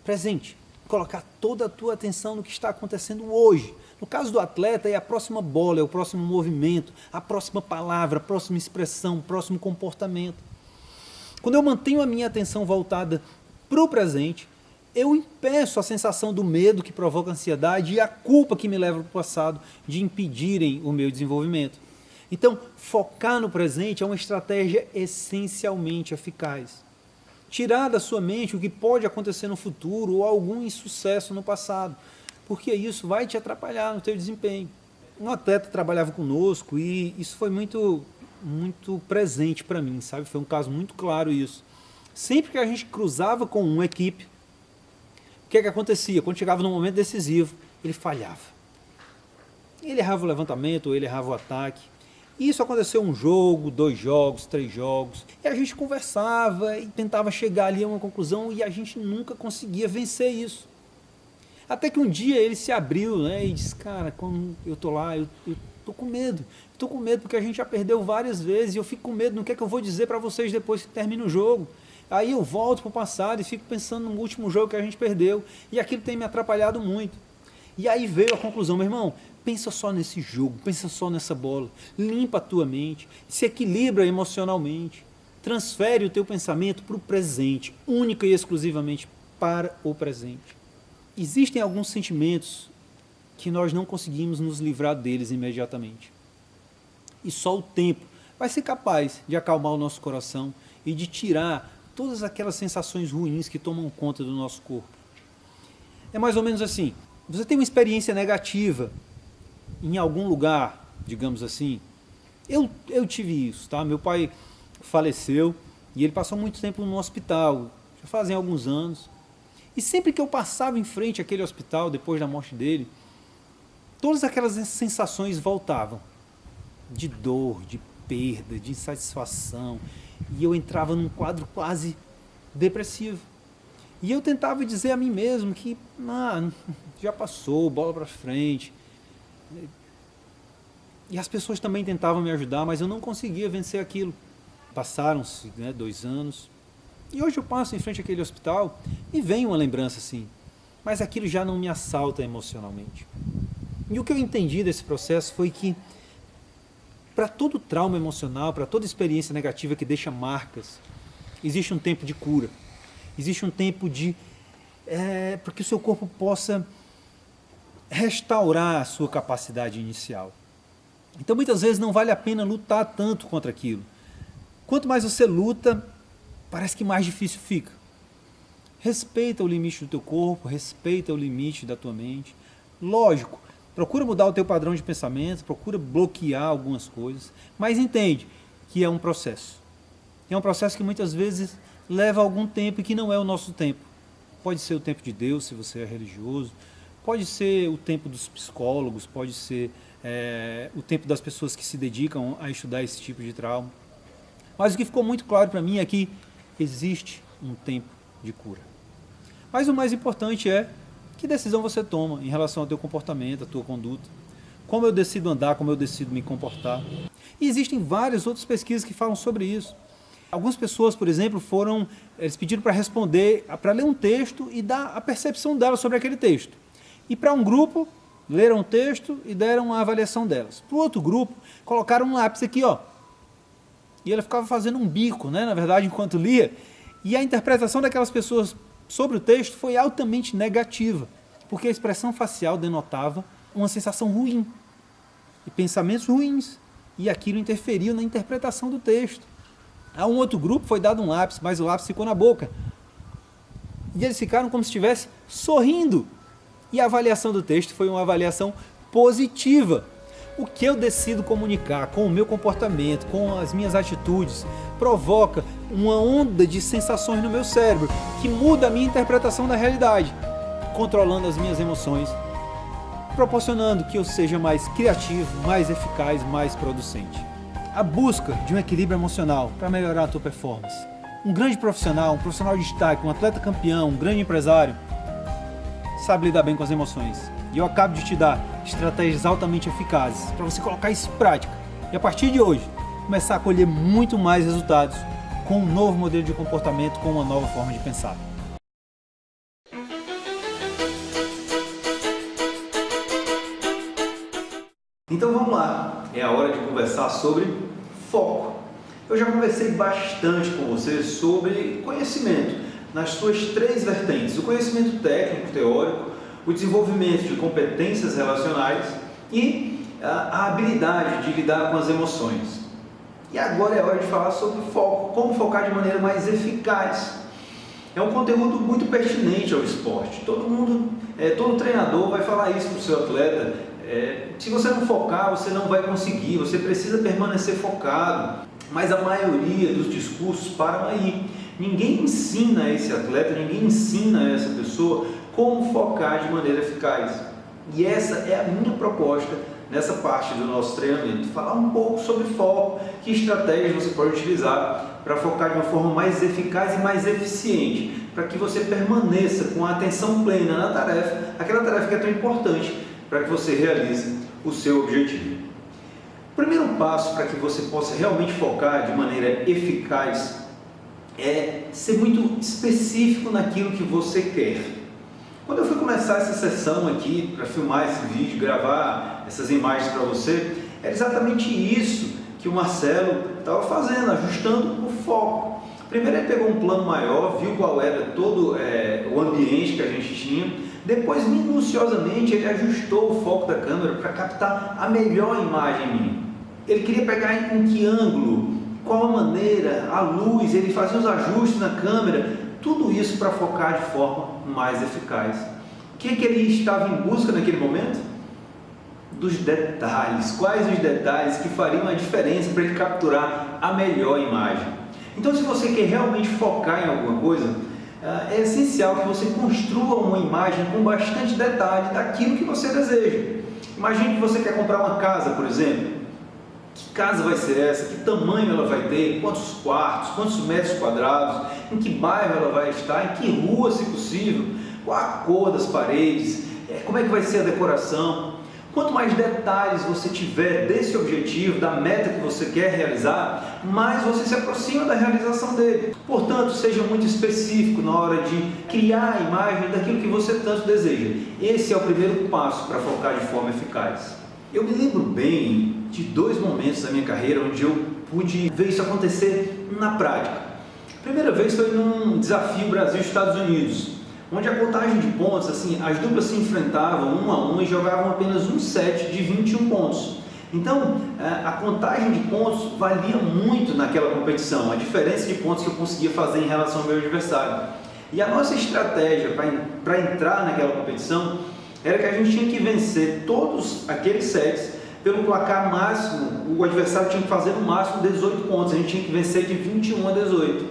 presente. Colocar toda a tua atenção no que está acontecendo hoje. No caso do atleta, é a próxima bola, é o próximo movimento, a próxima palavra, a próxima expressão, o próximo comportamento. Quando eu mantenho a minha atenção voltada para o presente, eu impeço a sensação do medo que provoca ansiedade e a culpa que me leva para o passado de impedirem o meu desenvolvimento. Então, focar no presente é uma estratégia essencialmente eficaz. Tirar da sua mente o que pode acontecer no futuro ou algum insucesso no passado, porque isso vai te atrapalhar no teu desempenho. Um atleta trabalhava conosco e isso foi muito presente para mim, sabe? Foi um caso muito claro isso. Sempre que a gente cruzava com uma equipe, o que acontecia? Quando chegava no momento decisivo, ele falhava. Ele errava o levantamento, ou ele errava o ataque. E isso aconteceu 1 jogo, 2 jogos, 3 jogos. E a gente conversava e tentava chegar ali a uma conclusão e a gente nunca conseguia vencer isso. Até que um dia ele se abriu, né, e disse, cara, quando eu tô lá, eu tô com medo. Estou com medo porque a gente já perdeu várias vezes e eu fico com medo no que é que eu vou dizer para vocês depois que termina o jogo. Aí eu volto para o passado e fico pensando no último jogo que a gente perdeu. E aquilo tem me atrapalhado muito. E aí veio a conclusão, meu irmão, pensa só nesse jogo, pensa só nessa bola, limpa a tua mente, se equilibra emocionalmente. Transfere o teu pensamento para o presente, única e exclusivamente para o presente. Existem alguns sentimentos que nós não conseguimos nos livrar deles imediatamente. E só o tempo vai ser capaz de acalmar o nosso coração e de tirar todas aquelas sensações ruins que tomam conta do nosso corpo. É mais ou menos assim, você tem uma experiência negativa em algum lugar, digamos assim. Eu tive isso, tá? Meu pai faleceu e ele passou muito tempo no hospital, já fazem alguns anos. E sempre que eu passava em frente àquele hospital, depois da morte dele, todas aquelas sensações voltavam. De dor, de perda, de insatisfação. E eu entrava num quadro quase depressivo. E eu tentava dizer a mim mesmo que já passou, bola para frente. E as pessoas também tentavam me ajudar, mas eu não conseguia vencer aquilo. Passaram-se 2 anos. E hoje eu passo em frente àquele hospital e vem uma lembrança assim. Mas aquilo já não me assalta emocionalmente. E o que eu entendi desse processo foi que para todo trauma emocional, para toda experiência negativa que deixa marcas, existe um tempo de cura. Existe um tempo para que o seu corpo possa restaurar a sua capacidade inicial. Então muitas vezes não vale a pena lutar tanto contra aquilo. Quanto mais você luta, parece que mais difícil fica. Respeita o limite do teu corpo, respeita o limite da tua mente. Lógico, procura mudar o teu padrão de pensamento, procura bloquear algumas coisas, mas entende que é um processo. É um processo que muitas vezes leva algum tempo e que não é o nosso tempo. Pode ser o tempo de Deus, se você é religioso, pode ser o tempo dos psicólogos, pode ser o tempo das pessoas que se dedicam a estudar esse tipo de trauma. Mas o que ficou muito claro para mim é que existe um tempo de cura. Mas o mais importante é que decisão você toma em relação ao teu comportamento, à tua conduta. Como eu decido andar, como eu decido me comportar. E existem várias outras pesquisas que falam sobre isso. Algumas pessoas, por exemplo, eles pediram para responder, para ler um texto e dar a percepção delas sobre aquele texto. E para um grupo, leram o texto e deram a avaliação delas. Para o outro grupo, colocaram um lápis aqui, ó. E ela ficava fazendo um bico, na verdade, enquanto lia. E a interpretação daquelas pessoas sobre o texto foi altamente negativa, porque a expressão facial denotava uma sensação ruim, e pensamentos ruins, e aquilo interferiu na interpretação do texto. A um outro grupo foi dado um lápis, mas o lápis ficou na boca. E eles ficaram como se estivesse sorrindo. E a avaliação do texto foi uma avaliação positiva. O que eu decido comunicar com o meu comportamento, com as minhas atitudes, provoca uma onda de sensações no meu cérebro que muda a minha interpretação da realidade, controlando as minhas emoções, proporcionando que eu seja mais criativo, mais eficaz, mais producente. A busca de um equilíbrio emocional para melhorar a tua performance. Um grande profissional, um profissional de destaque, um atleta campeão, um grande empresário, sabe lidar bem com as emoções. E eu acabo de te dar estratégias altamente eficazes para você colocar isso em prática. E a partir de hoje, começar a colher muito mais resultados com um novo modelo de comportamento, com uma nova forma de pensar. Então vamos lá, é a hora de conversar sobre foco. Eu já conversei bastante com você sobre conhecimento, nas suas 3 vertentes: o conhecimento técnico, teórico, o desenvolvimento de competências relacionais e a habilidade de lidar com as emoções. E agora é hora de falar sobre foco, como focar de maneira mais eficaz. É um conteúdo muito pertinente ao esporte. Todo treinador vai falar isso para o seu atleta. Se você não focar, você não vai conseguir, você precisa permanecer focado. Mas a maioria dos discursos param aí. Ninguém ensina a esse atleta, ninguém ensina a essa pessoa como focar de maneira eficaz. E essa é a minha proposta nessa parte do nosso treinamento, falar um pouco sobre foco, que estratégias você pode utilizar para focar de uma forma mais eficaz e mais eficiente, para que você permaneça com a atenção plena na tarefa, aquela tarefa que é tão importante para que você realize o seu objetivo. O primeiro passo para que você possa realmente focar de maneira eficaz é ser muito específico naquilo que você quer. Quando eu fui começar essa sessão aqui, para filmar esse vídeo, gravar essas imagens para você, era exatamente isso que o Marcelo estava fazendo, ajustando o foco. Primeiro ele pegou um plano maior, viu qual era todo o ambiente que a gente tinha. Depois, minuciosamente, ele ajustou o foco da câmera para captar a melhor imagem minha. Ele queria pegar em que ângulo, qual a maneira, a luz, ele fazia os ajustes na câmera, tudo isso para focar de forma mais eficaz. O que ele estava em busca naquele momento? Dos detalhes. Quais os detalhes que fariam a diferença para ele capturar a melhor imagem? Então, se você quer realmente focar em alguma coisa, é essencial que você construa uma imagem com bastante detalhe daquilo que você deseja. Imagine que você quer comprar uma casa, por exemplo. Que casa vai ser essa? Que tamanho ela vai ter? Quantos quartos? Quantos metros quadrados? Em que bairro ela vai estar? Em que rua, se possível? Qual a cor das paredes? Como é que vai ser a decoração? Quanto mais detalhes você tiver desse objetivo, da meta que você quer realizar, mais você se aproxima da realização dele. Portanto, seja muito específico na hora de criar a imagem daquilo que você tanto deseja. Esse é o primeiro passo para focar de forma eficaz. Eu me lembro bem de 2 momentos da minha carreira onde eu pude ver isso acontecer na prática. A primeira vez foi num desafio Brasil-Estados Unidos, onde a contagem de pontos, as duplas se enfrentavam 1 a 1 e jogavam apenas um set de 21 pontos. Então, a contagem de pontos valia muito naquela competição, a diferença de pontos que eu conseguia fazer em relação ao meu adversário. E a nossa estratégia para entrar naquela competição era que a gente tinha que vencer todos aqueles sets pelo placar máximo. O adversário tinha que fazer no máximo 18 pontos, a gente tinha que vencer de 21 a 18.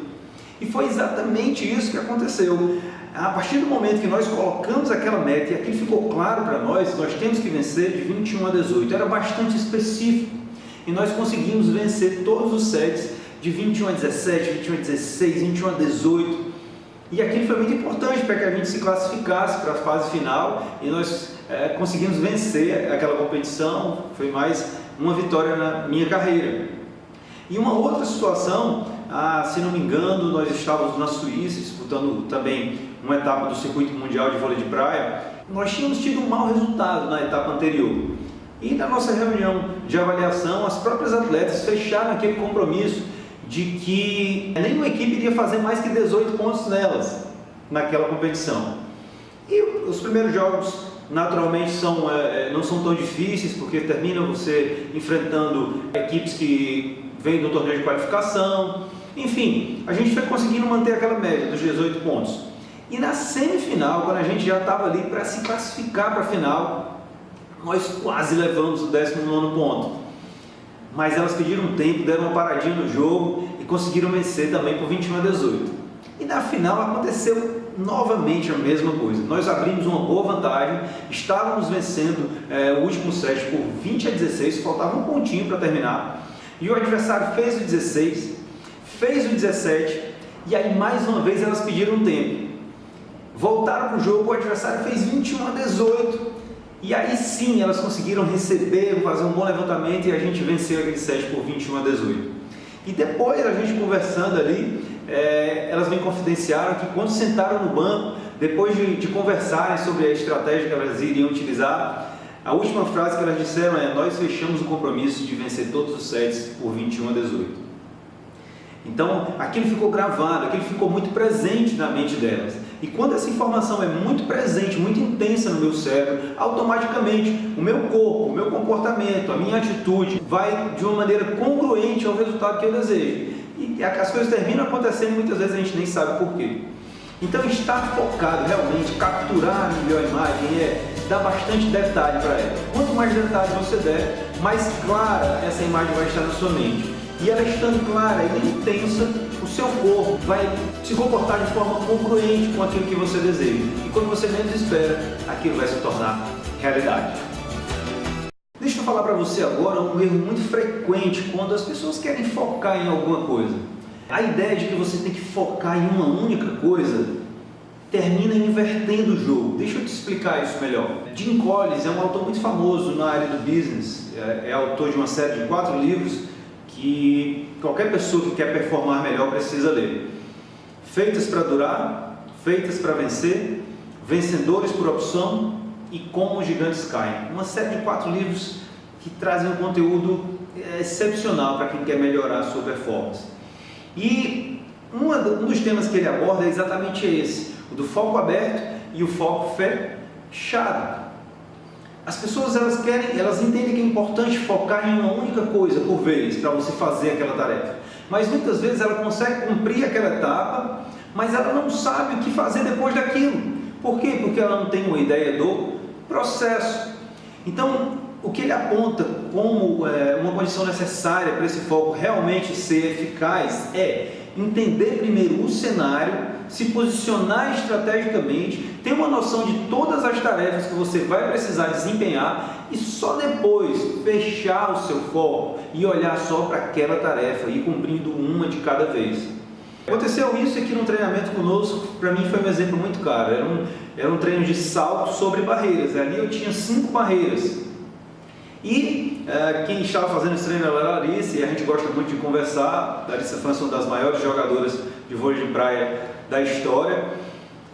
E foi exatamente isso que aconteceu. A partir do momento que nós colocamos aquela meta e aquilo ficou claro para nós temos que vencer de 21 a 18. Era bastante específico e nós conseguimos vencer todos os sets de 21 a 17, 21 a 16, 21 a 18. E aquilo foi muito importante para que a gente se classificasse para a fase final e nós conseguimos vencer aquela competição. Foi mais uma vitória na minha carreira. E uma outra situação, se não me engano, nós estávamos na Suíça disputando também uma etapa do Circuito Mundial de Vôlei de Praia. Nós tínhamos tido um mau resultado na etapa anterior. E na nossa reunião de avaliação, as próprias atletas fecharam aquele compromisso de que nenhuma equipe iria fazer mais que 18 pontos nelas, naquela competição. E os primeiros jogos, naturalmente, não são tão difíceis, porque termina você enfrentando equipes que vêm do torneio de qualificação. Enfim, a gente foi conseguindo manter aquela média dos 18 pontos. E na semifinal, quando a gente já estava ali para se classificar para a final, nós quase levamos o 19º ponto. Mas elas pediram um tempo, deram uma paradinha no jogo e conseguiram vencer também por 21 a 18. E na final aconteceu novamente a mesma coisa. Nós abrimos uma boa vantagem, estávamos vencendo o último set por 20 a 16, faltava um pontinho para terminar. E o adversário fez o 16, fez o 17, e aí mais uma vez elas pediram um tempo. Voltaram para o jogo, o adversário fez 21 a 18. E aí sim, elas conseguiram receber, fazer um bom levantamento e a gente venceu aquele set por 21 a 18. E depois, a gente conversando ali, elas me confidenciaram que quando sentaram no banco, depois de conversarem sobre a estratégia que elas iriam utilizar, a última frase que elas disseram é: nós fechamos o compromisso de vencer todos os sets por 21 a 18. Então, aquilo ficou gravado, aquilo ficou muito presente na mente delas. E quando essa informação é muito presente, muito intensa no meu cérebro, automaticamente o meu corpo, o meu comportamento, a minha atitude vai de uma maneira congruente ao resultado que eu desejo. E as coisas terminam acontecendo e muitas vezes a gente nem sabe por quê. Então, estar focado realmente, capturar a melhor imagem dar bastante detalhe para ela. Quanto mais detalhes você der, mais clara essa imagem vai estar na sua mente. E ela estando clara e intensa, o seu corpo vai se comportar de forma congruente com aquilo que você deseja. E quando você menos espera, aquilo vai se tornar realidade. Deixa eu falar para você agora um erro muito frequente quando as pessoas querem focar em alguma coisa. A ideia de que você tem que focar em uma única coisa termina invertendo o jogo. Deixa eu te explicar isso melhor. Jim Collins é um autor muito famoso na área do business. É autor de uma série de 4 livros que qualquer pessoa que quer performar melhor precisa ler. Feitas para durar, Feitas para Vencer, Vencedores por Opção e Como os Gigantes Caem. Uma série de 4 livros que trazem um conteúdo excepcional para quem quer melhorar a sua performance. E um dos temas que ele aborda é exatamente esse, o do foco aberto e o foco fechado. As pessoas elas entendem que é importante focar em uma única coisa por vez para você fazer aquela tarefa. Mas muitas vezes ela consegue cumprir aquela etapa, mas ela não sabe o que fazer depois daquilo. Por quê? Porque ela não tem uma ideia do processo. Então, o que ele aponta como uma condição necessária para esse foco realmente ser eficaz é entender primeiro o cenário, se posicionar estrategicamente, ter uma noção de todas as tarefas que você vai precisar desempenhar e só depois fechar o seu foco e olhar só para aquela tarefa e ir cumprindo uma de cada vez. Aconteceu isso aqui no treinamento conosco, para mim foi um exemplo muito claro. Era um treino de salto sobre barreiras. Ali eu tinha 5 barreiras. E quem estava fazendo esse treino era a Larissa, e a gente gosta muito de conversar. A Larissa foi uma das maiores jogadoras de vôlei de praia da história.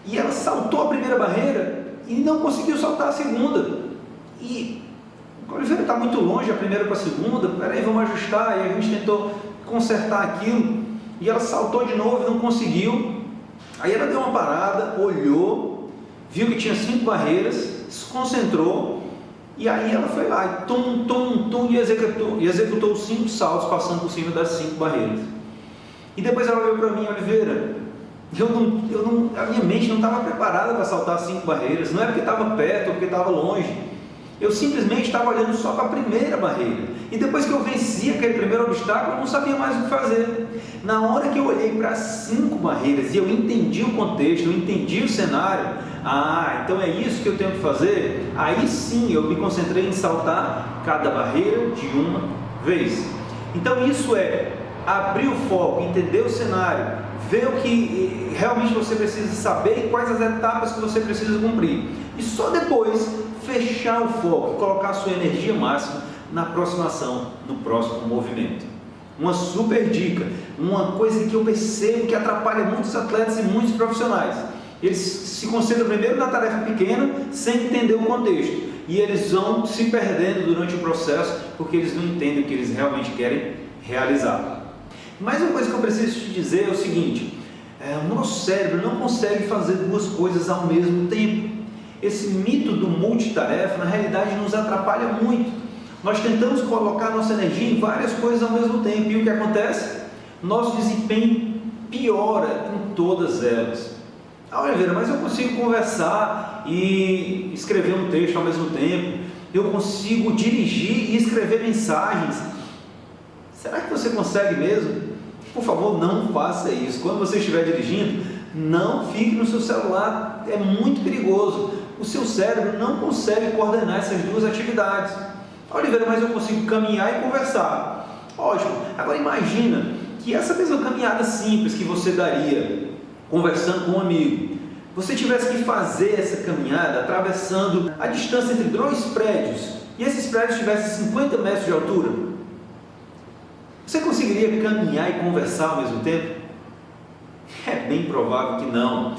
E ela saltou a primeira barreira e não conseguiu saltar a segunda. E o Oliveira está muito longe, a primeira para a segunda, peraí, vamos ajustar. E a gente tentou consertar aquilo. E ela saltou de novo e não conseguiu. Aí ela deu uma parada, olhou, viu que tinha 5 barreiras, se concentrou. E aí ela foi lá e executou os 5 saltos, passando por cima das 5 barreiras. E depois ela olhou para mim, Oliveira, a minha mente não estava preparada para saltar 5 barreiras. Não é porque estava perto ou porque estava longe. Eu simplesmente estava olhando só para a primeira barreira. E depois que eu venci aquele primeiro obstáculo, eu não sabia mais o que fazer. Na hora que eu olhei para as 5 barreiras e eu entendi o contexto, eu entendi o cenário, então é isso que eu tenho que fazer, aí sim eu me concentrei em saltar cada barreira de uma vez. Então isso é abrir o foco, entender o cenário, ver o que realmente você precisa saber e quais as etapas que você precisa cumprir. E só depois fechar o foco, colocar a sua energia máxima na próxima ação, no próximo movimento. Uma super dica, uma coisa que eu percebo que atrapalha muitos atletas e muitos profissionais. Eles se concentram primeiro na tarefa pequena, sem entender o contexto. E eles vão se perdendo durante o processo, porque eles não entendem o que eles realmente querem realizar. Mais uma coisa que eu preciso te dizer é o seguinte, o nosso cérebro não consegue fazer 2 coisas ao mesmo tempo. Esse mito do multitarefa, na realidade, nos atrapalha muito. Nós tentamos colocar nossa energia em várias coisas ao mesmo tempo, e o que acontece? Nosso desempenho piora em todas elas. Oliveira, mas eu consigo conversar e escrever um texto ao mesmo tempo, eu consigo dirigir e escrever mensagens. Será que você consegue mesmo? Por favor, não faça isso. Quando você estiver dirigindo, não fique no seu celular, é muito perigoso. O seu cérebro não consegue coordenar essas 2 atividades. Oliveira, mas eu consigo caminhar e conversar. Ótimo. Agora imagina que essa mesma caminhada simples que você daria conversando com um amigo, você tivesse que fazer essa caminhada atravessando a distância entre 2 prédios, e esses prédios tivessem 50 metros de altura. Você conseguiria caminhar e conversar ao mesmo tempo? É bem provável que não.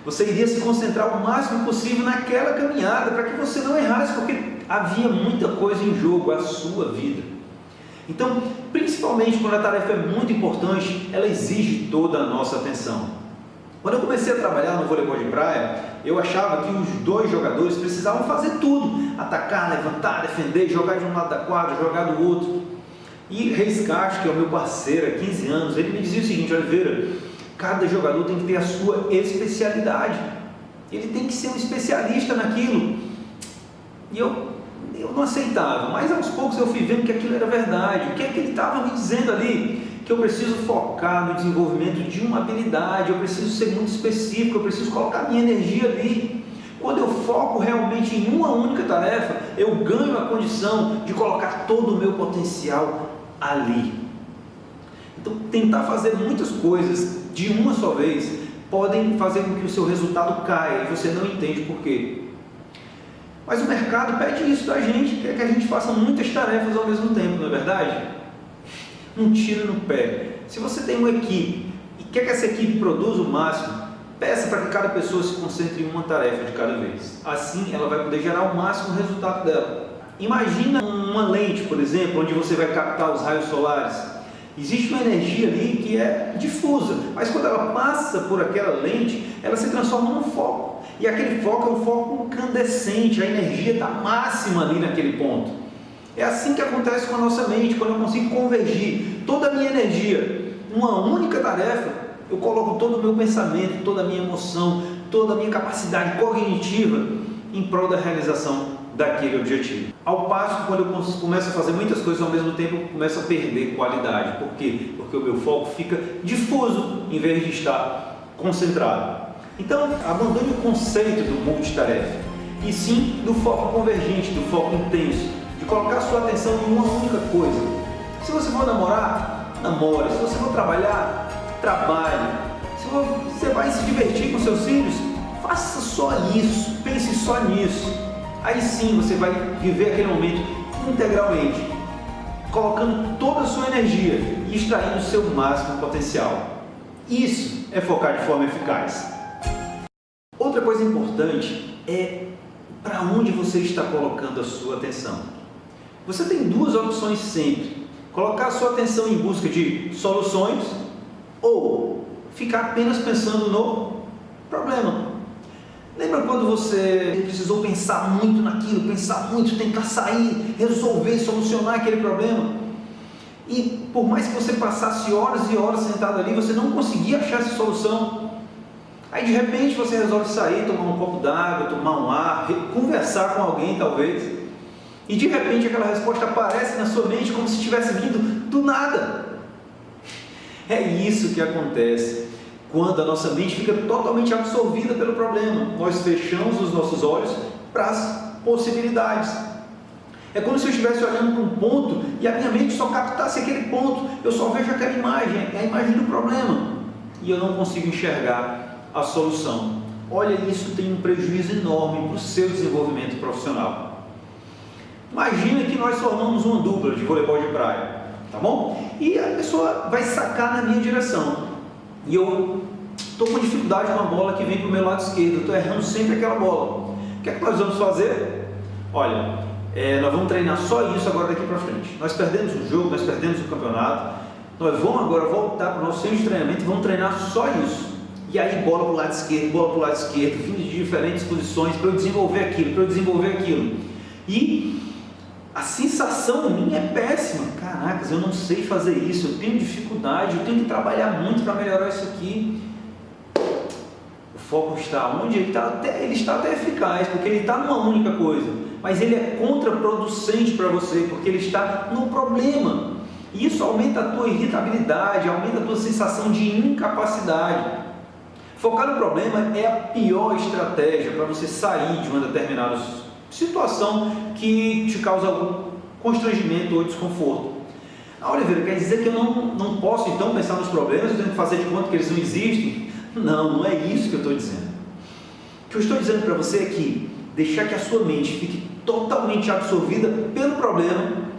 Você iria se concentrar o máximo possível naquela caminhada, para que você não errasse, porque havia muita coisa em jogo, a sua vida. Então, principalmente quando a tarefa é muito importante, ela exige toda a nossa atenção. Quando eu comecei a trabalhar no voleibol de praia, eu achava que os 2 jogadores precisavam fazer tudo, atacar, levantar, defender, jogar de um lado da quadra, jogar do outro. E Reis Castro, que é o meu parceiro há 15 anos, ele me dizia o seguinte, Oliveira, cada jogador tem que ter a sua especialidade, ele tem que ser um especialista naquilo. E eu não aceitava, mas aos poucos eu fui vendo que aquilo era verdade. O que é que ele estava me dizendo ali? Que eu preciso focar no desenvolvimento de uma habilidade, eu preciso ser muito específico, eu preciso colocar minha energia ali. Quando eu foco realmente em uma única tarefa, eu ganho a condição de colocar todo o meu potencial ali. Então, tentar fazer muitas coisas de uma só vez podem fazer com que o seu resultado caia e você não entende por quê. Mas o mercado pede isso da gente, quer que a gente faça muitas tarefas ao mesmo tempo, não é verdade? Um tiro no pé. Se você tem uma equipe e quer que essa equipe produza o máximo, peça para que cada pessoa se concentre em uma tarefa de cada vez. Assim ela vai poder gerar o máximo resultado dela. Imagina uma lente, por exemplo, onde você vai captar os raios solares. Existe uma energia ali que é difusa, mas quando ela passa por aquela lente, ela se transforma num foco. E aquele foco é um foco incandescente, a energia está máxima ali naquele ponto. É assim que acontece com a nossa mente. Quando eu consigo convergir toda a minha energia numa única tarefa, eu coloco todo o meu pensamento, toda a minha emoção, toda a minha capacidade cognitiva em prol da realização daquele objetivo. Ao passo, quando eu começo a fazer muitas coisas ao mesmo tempo, eu começo a perder qualidade. Por quê? Porque o meu foco fica difuso em vez de estar concentrado. Então, abandone o conceito do multitarefa e sim do foco convergente, do foco intenso, de colocar sua atenção em uma única coisa. Se você for namorar, namore. Se você for trabalhar, trabalhe. Se você vai se divertir com seus filhos, faça só isso, pense só nisso. Aí sim você vai viver aquele momento integralmente, colocando toda a sua energia e extraindo o seu máximo potencial. Isso é focar de forma eficaz. Outra coisa importante é para onde você está colocando a sua atenção. Você tem duas opções sempre: colocar a sua atenção em busca de soluções ou ficar apenas pensando no problema. Lembra quando você precisou pensar muito naquilo, pensar muito, tentar sair, resolver, solucionar aquele problema? E por mais que você passasse horas e horas sentado ali, você não conseguia achar essa solução. Aí de repente você resolve sair, tomar um copo d'água, tomar um ar, conversar com alguém talvez. E de repente aquela resposta aparece na sua mente como se estivesse vindo do nada. É isso que acontece quando a nossa mente fica totalmente absorvida pelo problema. Nós fechamos os nossos olhos para as possibilidades. É como se eu estivesse olhando para um ponto e a minha mente só captasse aquele ponto. Eu só vejo aquela imagem, é a imagem do problema. E eu não consigo enxergar a solução. Olha, isso tem um prejuízo enorme para o seu desenvolvimento profissional. Imagina que nós formamos uma dupla de voleibol de praia, tá bom? E a pessoa vai sacar na minha direção. E eu estou com dificuldade com a bola que vem para o meu lado esquerdo, estou errando sempre aquela bola. O que é que nós vamos fazer? Olha, nós vamos treinar só isso agora daqui para frente. Nós perdemos o jogo, nós perdemos o campeonato, nós vamos agora voltar para o nosso centro de treinamento e vamos treinar só isso. E aí bola para o lado esquerdo, bola para o lado esquerdo, vindo de diferentes posições para eu desenvolver aquilo, E a sensação minha é péssima. Caracas, eu não sei fazer isso, eu tenho dificuldade, eu tenho que trabalhar muito para melhorar isso aqui. O foco está onde? Ele está até eficaz, porque ele está numa única coisa, mas ele é contraproducente para você, porque ele está no problema. E isso aumenta a tua irritabilidade, aumenta a tua sensação de incapacidade. Focar no problema é a pior estratégia para você sair de uma determinada situação que te causa algum constrangimento ou desconforto. Oliveira, quer dizer que eu não posso então pensar nos problemas, eu tenho que fazer de conta que eles não existem? Não é isso que eu estou dizendo. O que eu estou dizendo para você é que deixar que a sua mente fique totalmente absorvida pelo problema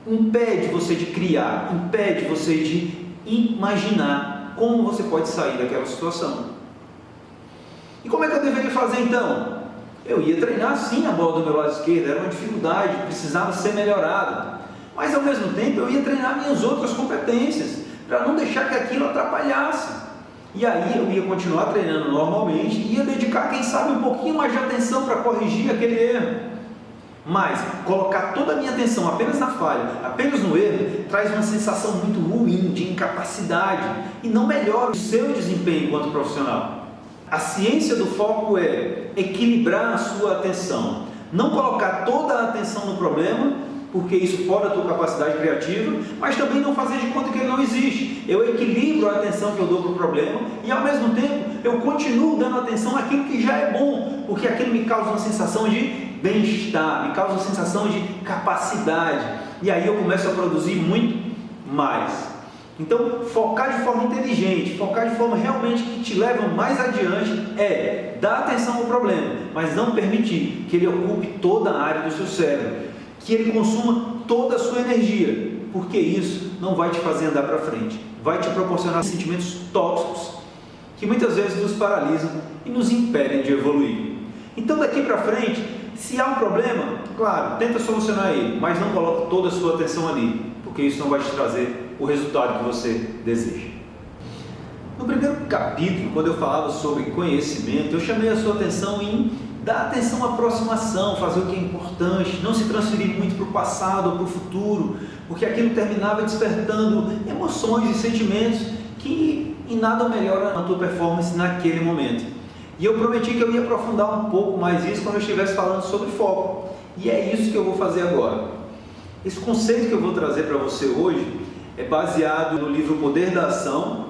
impede você de criar, impede você de imaginar como você pode sair daquela situação. E como é que eu deveria fazer então? Eu ia treinar sim a bola do meu lado esquerdo, era uma dificuldade, precisava ser melhorada. Mas ao mesmo tempo eu ia treinar minhas outras competências, para não deixar que aquilo atrapalhasse. E aí eu ia continuar treinando normalmente e ia dedicar, quem sabe, um pouquinho mais de atenção para corrigir aquele erro. Mas colocar toda a minha atenção apenas na falha, apenas no erro, traz uma sensação muito ruim de incapacidade e não melhora o seu desempenho enquanto profissional. A ciência do foco é equilibrar a sua atenção, não colocar toda a atenção no problema, porque isso pode a tua capacidade criativa, mas também não fazer de conta que ele não existe. Eu equilibro a atenção que eu dou para o problema e ao mesmo tempo eu continuo dando atenção àquilo que já é bom, porque aquilo me causa uma sensação de bem-estar, me causa uma sensação de capacidade, e aí eu começo a produzir muito mais. Então, focar de forma inteligente, focar de forma realmente que te leva mais adiante é dar atenção ao problema, mas não permitir que ele ocupe toda a área do seu cérebro, que ele consuma toda a sua energia, porque isso não vai te fazer andar para frente, vai te proporcionar sentimentos tóxicos que muitas vezes nos paralisam e nos impedem de evoluir. Então, daqui para frente, se há um problema, claro, tenta solucionar ele, mas não coloque toda a sua atenção ali, porque isso não vai te trazer o resultado que você deseja. No primeiro capítulo, quando eu falava sobre conhecimento, eu chamei a sua atenção em dar atenção à aproximação, fazer o que é importante, não se transferir muito para o passado ou para o futuro, porque aquilo terminava despertando emoções e sentimentos que em nada melhoram a tua performance naquele momento. E eu prometi que eu ia aprofundar um pouco mais isso quando eu estivesse falando sobre foco. E é isso que eu vou fazer agora. Esse conceito que eu vou trazer para você hoje é baseado no livro O Poder da Ação.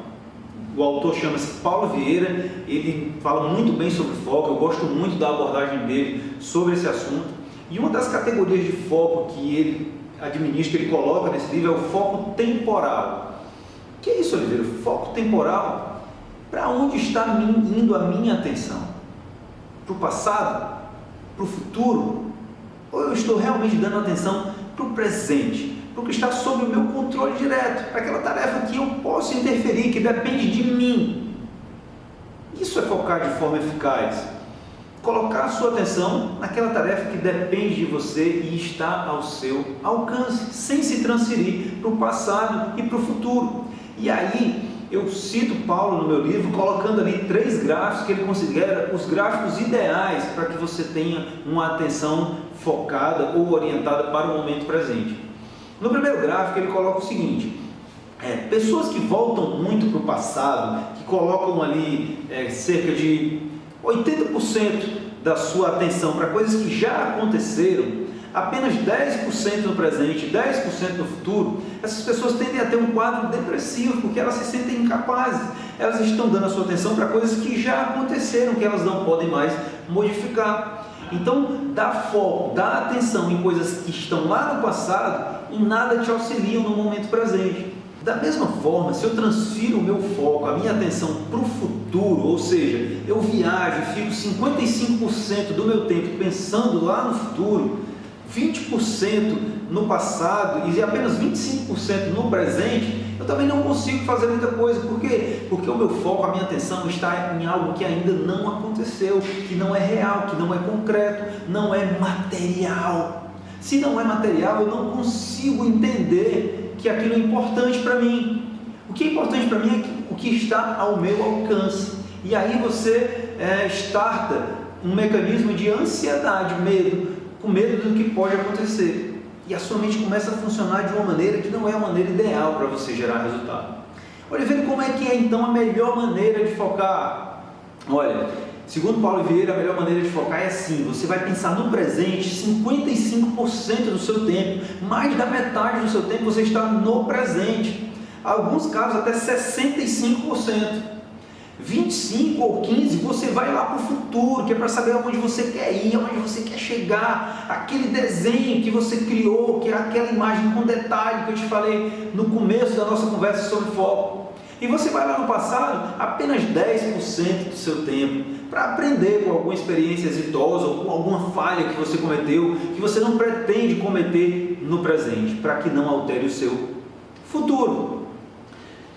O autor chama-se Paulo Vieira, ele fala muito bem sobre foco, eu gosto muito da abordagem dele sobre esse assunto. E uma das categorias de foco que ele administra, que ele coloca nesse livro, é o foco temporal. O que é isso, Oliveira? Foco temporal? Para onde está indo a minha atenção? Para o passado? Para o futuro? Ou eu estou realmente dando atenção para o presente? Para o que está sob o meu controle direto, para aquela tarefa que eu posso interferir, que depende de mim. Isso é focar de forma eficaz. Colocar a sua atenção naquela tarefa que depende de você e está ao seu alcance, sem se transferir para o passado e para o futuro. E aí, eu cito Paulo no meu livro, colocando ali 3 gráficos que ele considera os gráficos ideais para que você tenha uma atenção focada ou orientada para o momento presente. No primeiro gráfico ele coloca o seguinte: pessoas que voltam muito para o passado, que colocam ali cerca de 80% da sua atenção para coisas que já aconteceram, apenas 10% no presente, 10% no futuro, essas pessoas tendem a ter um quadro depressivo, porque elas se sentem incapazes, elas estão dando a sua atenção para coisas que já aconteceram, que elas não podem mais modificar. Então, dar foco, dar atenção em coisas que estão lá no passado, em nada te auxiliam no momento presente. Da mesma forma, se eu transfiro o meu foco, a minha atenção para o futuro, ou seja, eu viajo e fico 55% do meu tempo pensando lá no futuro, 20% no passado e apenas 25% no presente, eu também não consigo fazer muita coisa. Por quê? Porque o meu foco, a minha atenção está em algo que ainda não aconteceu, que não é real, que não é concreto, não é material. Se não é material, eu não consigo entender que aquilo é importante para mim. O que é importante para mim é o que está ao meu alcance. E aí você starta um mecanismo de ansiedade, medo, com medo do que pode acontecer. E a sua mente começa a funcionar de uma maneira que não é a maneira ideal para você gerar resultado. Oliveira, como é que é então a melhor maneira de focar? Olha, segundo Paulo Vieira, a melhor maneira de focar é assim: você vai pensar no presente 55% do seu tempo, mais da metade do seu tempo você está no presente. Em alguns casos até 65%. 25 ou 15, você vai lá para o futuro, que é para saber aonde você quer ir, aonde você quer chegar, aquele desenho que você criou, que é aquela imagem com detalhe que eu te falei no começo da nossa conversa sobre foco. E você vai lá no passado, apenas 10% do seu tempo, para aprender com alguma experiência exitosa ou com alguma falha que você cometeu, que você não pretende cometer no presente, para que não altere o seu futuro.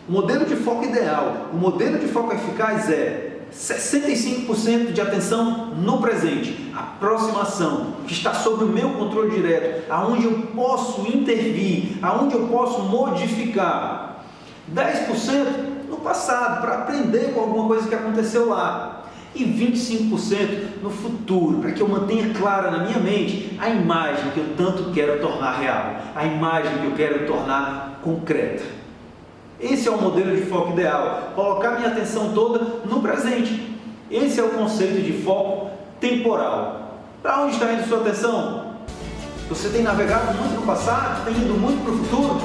O modelo de foco ideal, o modelo de foco eficaz é 65% de atenção no presente, aproximação, que está sob o meu controle direto, aonde eu posso intervir, aonde eu posso modificar. 10% no passado, para aprender com alguma coisa que aconteceu lá. E 25% no futuro, para que eu mantenha clara na minha mente a imagem que eu tanto quero tornar real, a imagem que eu quero tornar concreta. Esse é o modelo de foco ideal, colocar minha atenção toda no presente. Esse é o conceito de foco temporal. Para onde está indo sua atenção? Você tem navegado muito no passado, tem ido muito para o futuro?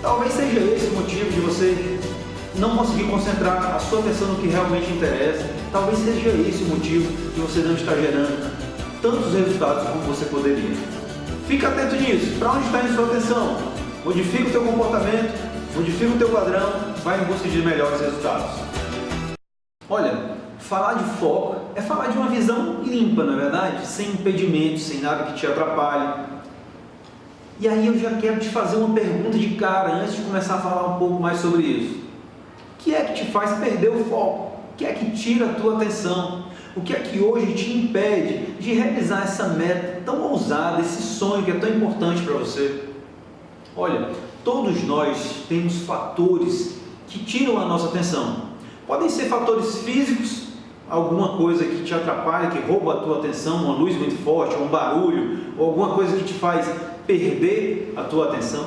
Talvez seja esse o motivo de você não conseguir concentrar a sua atenção no que realmente interessa. Talvez seja esse o motivo de você não estar gerando tantos resultados como você poderia. Fica atento nisso. Para onde está indo sua atenção? Modifica o teu comportamento, modifica o teu padrão, vai em busca de melhores resultados. Olha, falar de foco é falar de uma visão limpa, não é verdade? Sem impedimentos, sem nada que te atrapalhe. E aí eu já quero te fazer uma pergunta de cara, antes de começar a falar um pouco mais sobre isso. O que é que te faz perder o foco? O que é que tira a tua atenção? O que é que hoje te impede de realizar essa meta tão ousada, esse sonho que é tão importante para você? Olha, todos nós temos fatores que tiram a nossa atenção. Podem ser fatores físicos, alguma coisa que te atrapalha, que rouba a tua atenção, uma luz muito forte, um barulho, ou alguma coisa que te faz perder a tua atenção.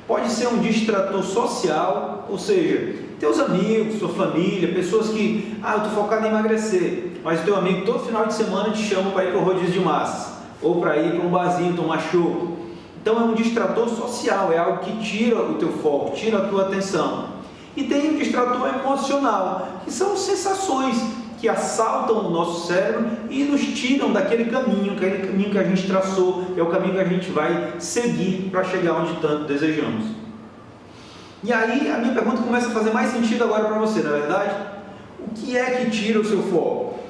Pode ser um distrator social, ou seja, teus amigos, sua família, pessoas que, eu estou focado em emagrecer, mas o teu amigo todo final de semana te chama para ir para o rodízio de massas, ou para ir para um barzinho tomar chopp. Então é um distrator social, é algo que tira o teu foco, tira a tua atenção. E tem o distrator emocional, que são sensações que assaltam o nosso cérebro e nos tiram daquele caminho que a gente traçou, é o caminho que a gente vai seguir para chegar onde tanto desejamos. E aí a minha pergunta começa a fazer mais sentido agora para você, não é verdade? O que é que tira o seu foco?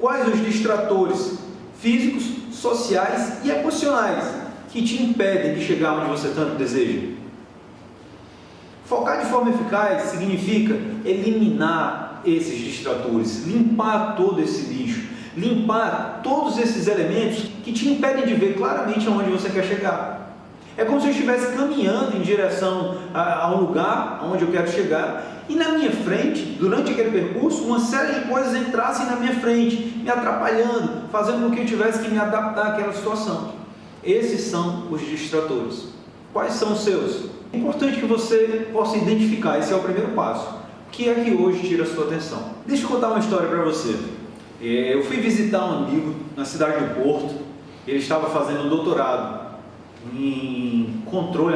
Quais os distratores físicos, sociais e emocionais que te impedem de chegar onde você tanto deseja? Focar de forma eficaz significa eliminar esses distratores, limpar todo esse lixo, limpar todos esses elementos que te impedem de ver claramente aonde você quer chegar. É como se eu estivesse caminhando em direção a um lugar onde eu quero chegar e na minha frente, durante aquele percurso, uma série de coisas entrassem na minha frente, me atrapalhando, fazendo com que eu tivesse que me adaptar àquela situação. Esses são os distratores. Quais são os seus? É importante que você possa identificar, esse é o primeiro passo. O que é que hoje tira a sua atenção? Deixa eu contar uma história para você. Eu fui visitar um amigo na cidade do Porto, ele estava fazendo um doutorado em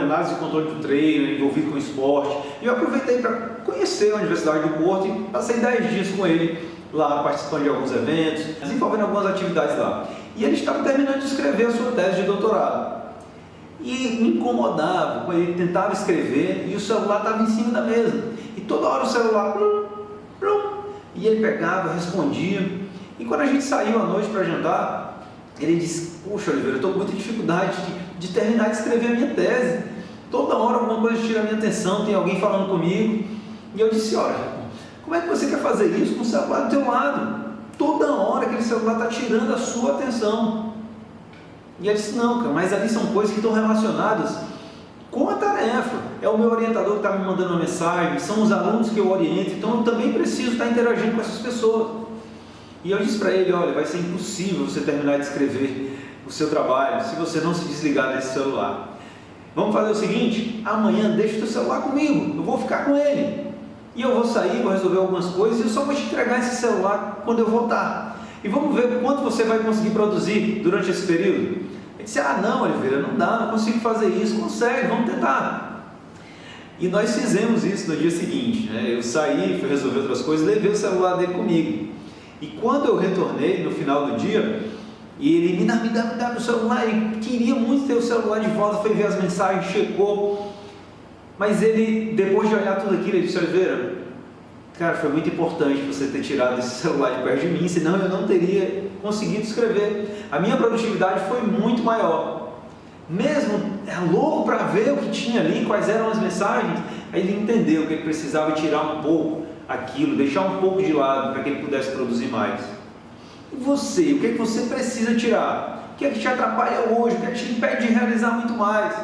análise e controle do treino, envolvido com esporte, e eu aproveitei para conhecer a Universidade do Porto e passei 10 dias com ele lá, participando de alguns eventos, desenvolvendo algumas atividades lá. E ele estava terminando de escrever a sua tese de doutorado. E me incomodava, quando ele tentava escrever e o celular estava em cima da mesa. E toda hora o celular, e ele pegava, respondia. E quando a gente saiu à noite para jantar, ele disse: "Poxa, Oliveira, eu estou com muita dificuldade de terminar de escrever a minha tese. Toda hora alguma coisa tira a minha atenção, tem alguém falando comigo." E eu disse: "Olha, como é que você quer fazer isso com o celular do teu lado? Toda hora aquele celular está tirando a sua atenção." E ele disse: "Não, cara, mas ali são coisas que estão relacionadas com a tarefa. É o meu orientador que está me mandando uma mensagem, são os alunos que eu oriento, então eu também preciso estar interagindo com essas pessoas." E eu disse para ele: "Olha, vai ser impossível você terminar de escrever o seu trabalho se você não se desligar desse celular. Vamos fazer o seguinte, amanhã deixa o teu celular comigo, eu vou ficar com ele. E eu vou sair, vou resolver algumas coisas e eu só vou te entregar esse celular quando eu voltar. E vamos ver quanto você vai conseguir produzir durante esse período." Ele disse: "Não, Oliveira, não dá, não consigo fazer isso." "Consegue, vamos tentar." E nós fizemos isso no dia seguinte, né? Eu saí, fui resolver outras coisas, levei o celular dele comigo. E quando eu retornei no final do dia, e ele me dá o celular, ele queria muito ter o celular de volta, foi ver as mensagens, checou. Mas ele, depois de olhar tudo aquilo, ele disse: "Oliveira, cara, foi muito importante você ter tirado esse celular de perto de mim, senão eu não teria conseguido escrever. A minha produtividade foi muito maior." Mesmo louco para ver o que tinha ali, quais eram as mensagens, aí ele entendeu que ele precisava tirar um pouco aquilo, deixar um pouco de lado para que ele pudesse produzir mais. E você, o que é que você precisa tirar? O que é que te atrapalha hoje? O que é que te impede de realizar muito mais?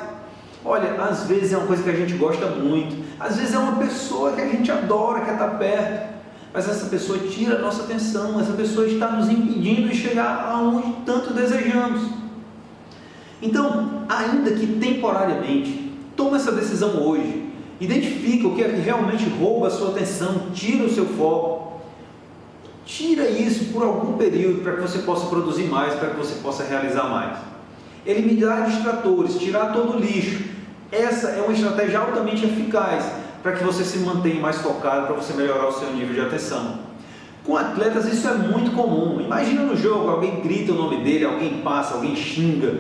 Olha, às vezes é uma coisa que a gente gosta muito, às vezes é uma pessoa que a gente adora, quer estar perto, mas essa pessoa tira a nossa atenção, essa pessoa está nos impedindo de chegar aonde tanto desejamos. Então, ainda que temporariamente, toma essa decisão hoje, identifica o que é que realmente rouba a sua atenção, tira o seu foco, tira isso por algum período para que você possa produzir mais, para que você possa realizar mais. Eliminar distratores, tirar todo o lixo, essa é uma estratégia altamente eficaz para que você se mantenha mais focado, para você melhorar o seu nível de atenção. Com atletas isso é muito comum. Imagina no jogo, alguém grita o nome dele, alguém passa, alguém xinga.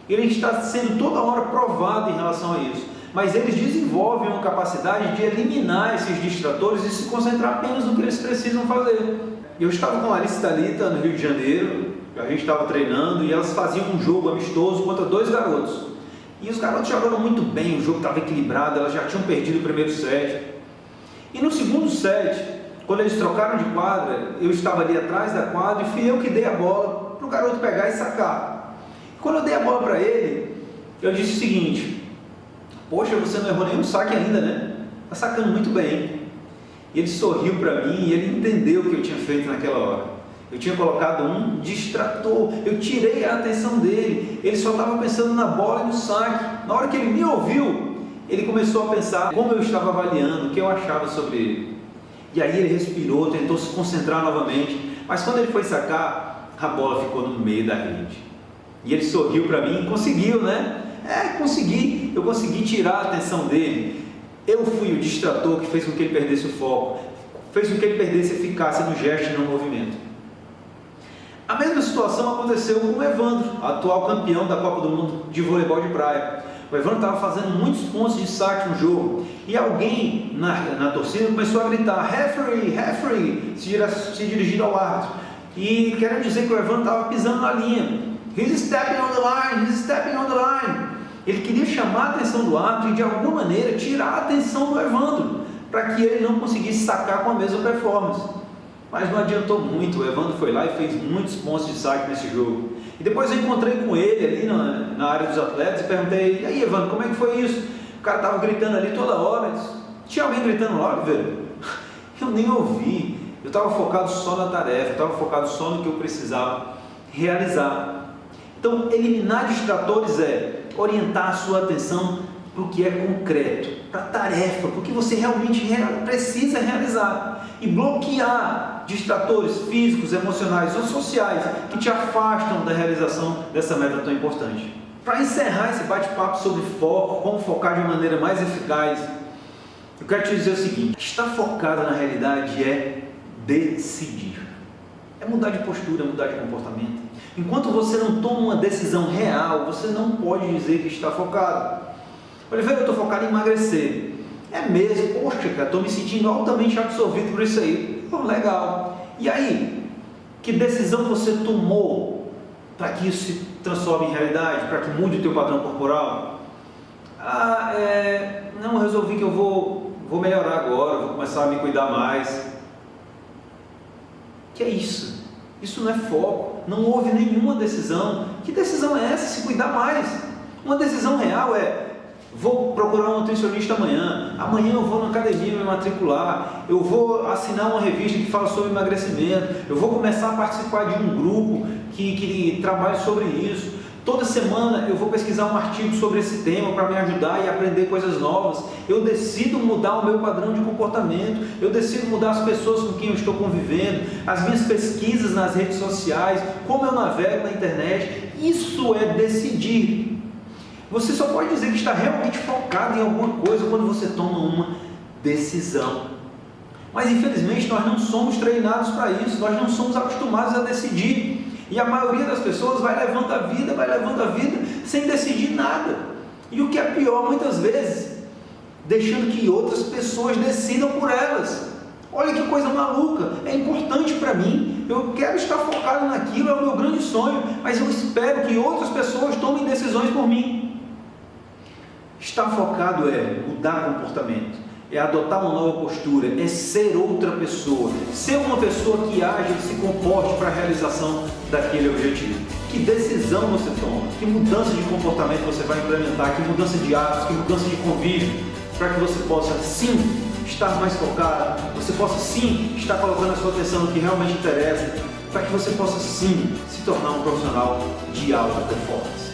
Ele está sendo toda hora provado em relação a isso. Mas eles desenvolvem uma capacidade de eliminar esses distratores e se concentrar apenas no que eles precisam fazer. Eu estava com a Larissa Thalita no Rio de Janeiro, a gente estava treinando e elas faziam um jogo amistoso contra 2 garotos. E os garotos jogaram muito bem, o jogo estava equilibrado, elas já tinham perdido o primeiro set. E no segundo set, quando eles trocaram de quadra, eu estava ali atrás da quadra e fui eu que dei a bola para o garoto pegar e sacar. Quando eu dei a bola para ele, eu disse o seguinte: Poxa, você não errou nenhum saque ainda, né? Tá sacando muito bem. E ele sorriu para mim e ele entendeu o que eu tinha feito naquela hora. Eu tinha colocado um distrator, eu tirei a atenção dele. Ele só estava pensando na bola e no saque. Na hora que ele me ouviu, ele começou a pensar como eu estava avaliando, o que eu achava sobre ele. E aí ele respirou, tentou se concentrar novamente. Mas quando ele foi sacar, a bola ficou no meio da rede. E ele sorriu para mim e conseguiu, né? Consegui. Eu consegui tirar a atenção dele. Eu fui o distrator que fez com que ele perdesse o foco, fez com que ele perdesse eficácia no gesto e no movimento. A mesma situação aconteceu com o Evandro, atual campeão da Copa do Mundo de voleibol de praia. O Evandro estava fazendo muitos pontos de saque no jogo e alguém na torcida começou a gritar referee, referee, se dirigindo ao árbitro e querendo dizer que o Evandro estava pisando na linha. He's stepping on the line, he's stepping on the line. Ele queria chamar a atenção do árbitro e de alguma maneira tirar a atenção do Evandro para que ele não conseguisse sacar com a mesma performance. Mas não adiantou muito, o Evandro foi lá e fez muitos pontos de saque nesse jogo. E depois eu encontrei com ele ali na área dos atletas e perguntei, e aí Evandro, como é que foi isso? O cara estava gritando ali toda hora. Tinha alguém gritando lá, Oliveira? Eu nem ouvi, eu estava focado só na tarefa, eu estava focado só no que eu precisava realizar. Então, eliminar distratores é orientar a sua atenção para o que é concreto, para a tarefa, para o que você realmente precisa realizar. E bloquear distratores físicos, emocionais ou sociais que te afastam da realização dessa meta tão importante. Para encerrar esse bate-papo sobre foco, como focar de uma maneira mais eficaz, eu quero te dizer o seguinte: estar focado na realidade é decidir. É mudar de postura, é mudar de comportamento. Enquanto você não toma uma decisão real, você não pode dizer que está focado. Oliveira, eu estou focado em emagrecer. É mesmo? Poxa, cara, estou me sentindo altamente absorvido por isso aí. Pô, legal. E aí? Que decisão você tomou para que isso se transforme em realidade? Para que mude o teu padrão corporal? Não, eu resolvi que eu vou melhorar agora, vou começar a me cuidar mais. Que é isso? Isso não é foco, não houve nenhuma decisão. Que decisão é essa? Se cuidar mais. Uma decisão real é: vou procurar um nutricionista amanhã eu vou na academia me matricular, eu vou assinar uma revista que fala sobre emagrecimento, eu vou começar a participar de um grupo que trabalha sobre isso. Toda semana eu vou pesquisar um artigo sobre esse tema para me ajudar e aprender coisas novas. Eu decido mudar o meu padrão de comportamento, eu decido mudar as pessoas com quem eu estou convivendo, as minhas pesquisas nas redes sociais, como eu navego na internet. Isso é decidir. Você só pode dizer que está realmente focado em alguma coisa quando você toma uma decisão. Mas infelizmente nós não somos treinados para isso, nós não somos acostumados a decidir. E a maioria das pessoas vai levando a vida sem decidir nada. E o que é pior, muitas vezes, deixando que outras pessoas decidam por elas. Olha que coisa maluca, é importante para mim, eu quero estar focado naquilo, é o meu grande sonho, mas eu espero que outras pessoas tomem decisões por mim. Estar focado é mudar comportamento, é adotar uma nova postura, é ser outra pessoa, ser uma pessoa que age e se comporte para a realização daquele objetivo. Que decisão você toma, que mudança de comportamento você vai implementar, que mudança de hábitos, que mudança de convívio, para que você possa sim estar mais focado, você possa sim estar colocando a sua atenção no que realmente interessa, para que você possa sim se tornar um profissional de alta performance.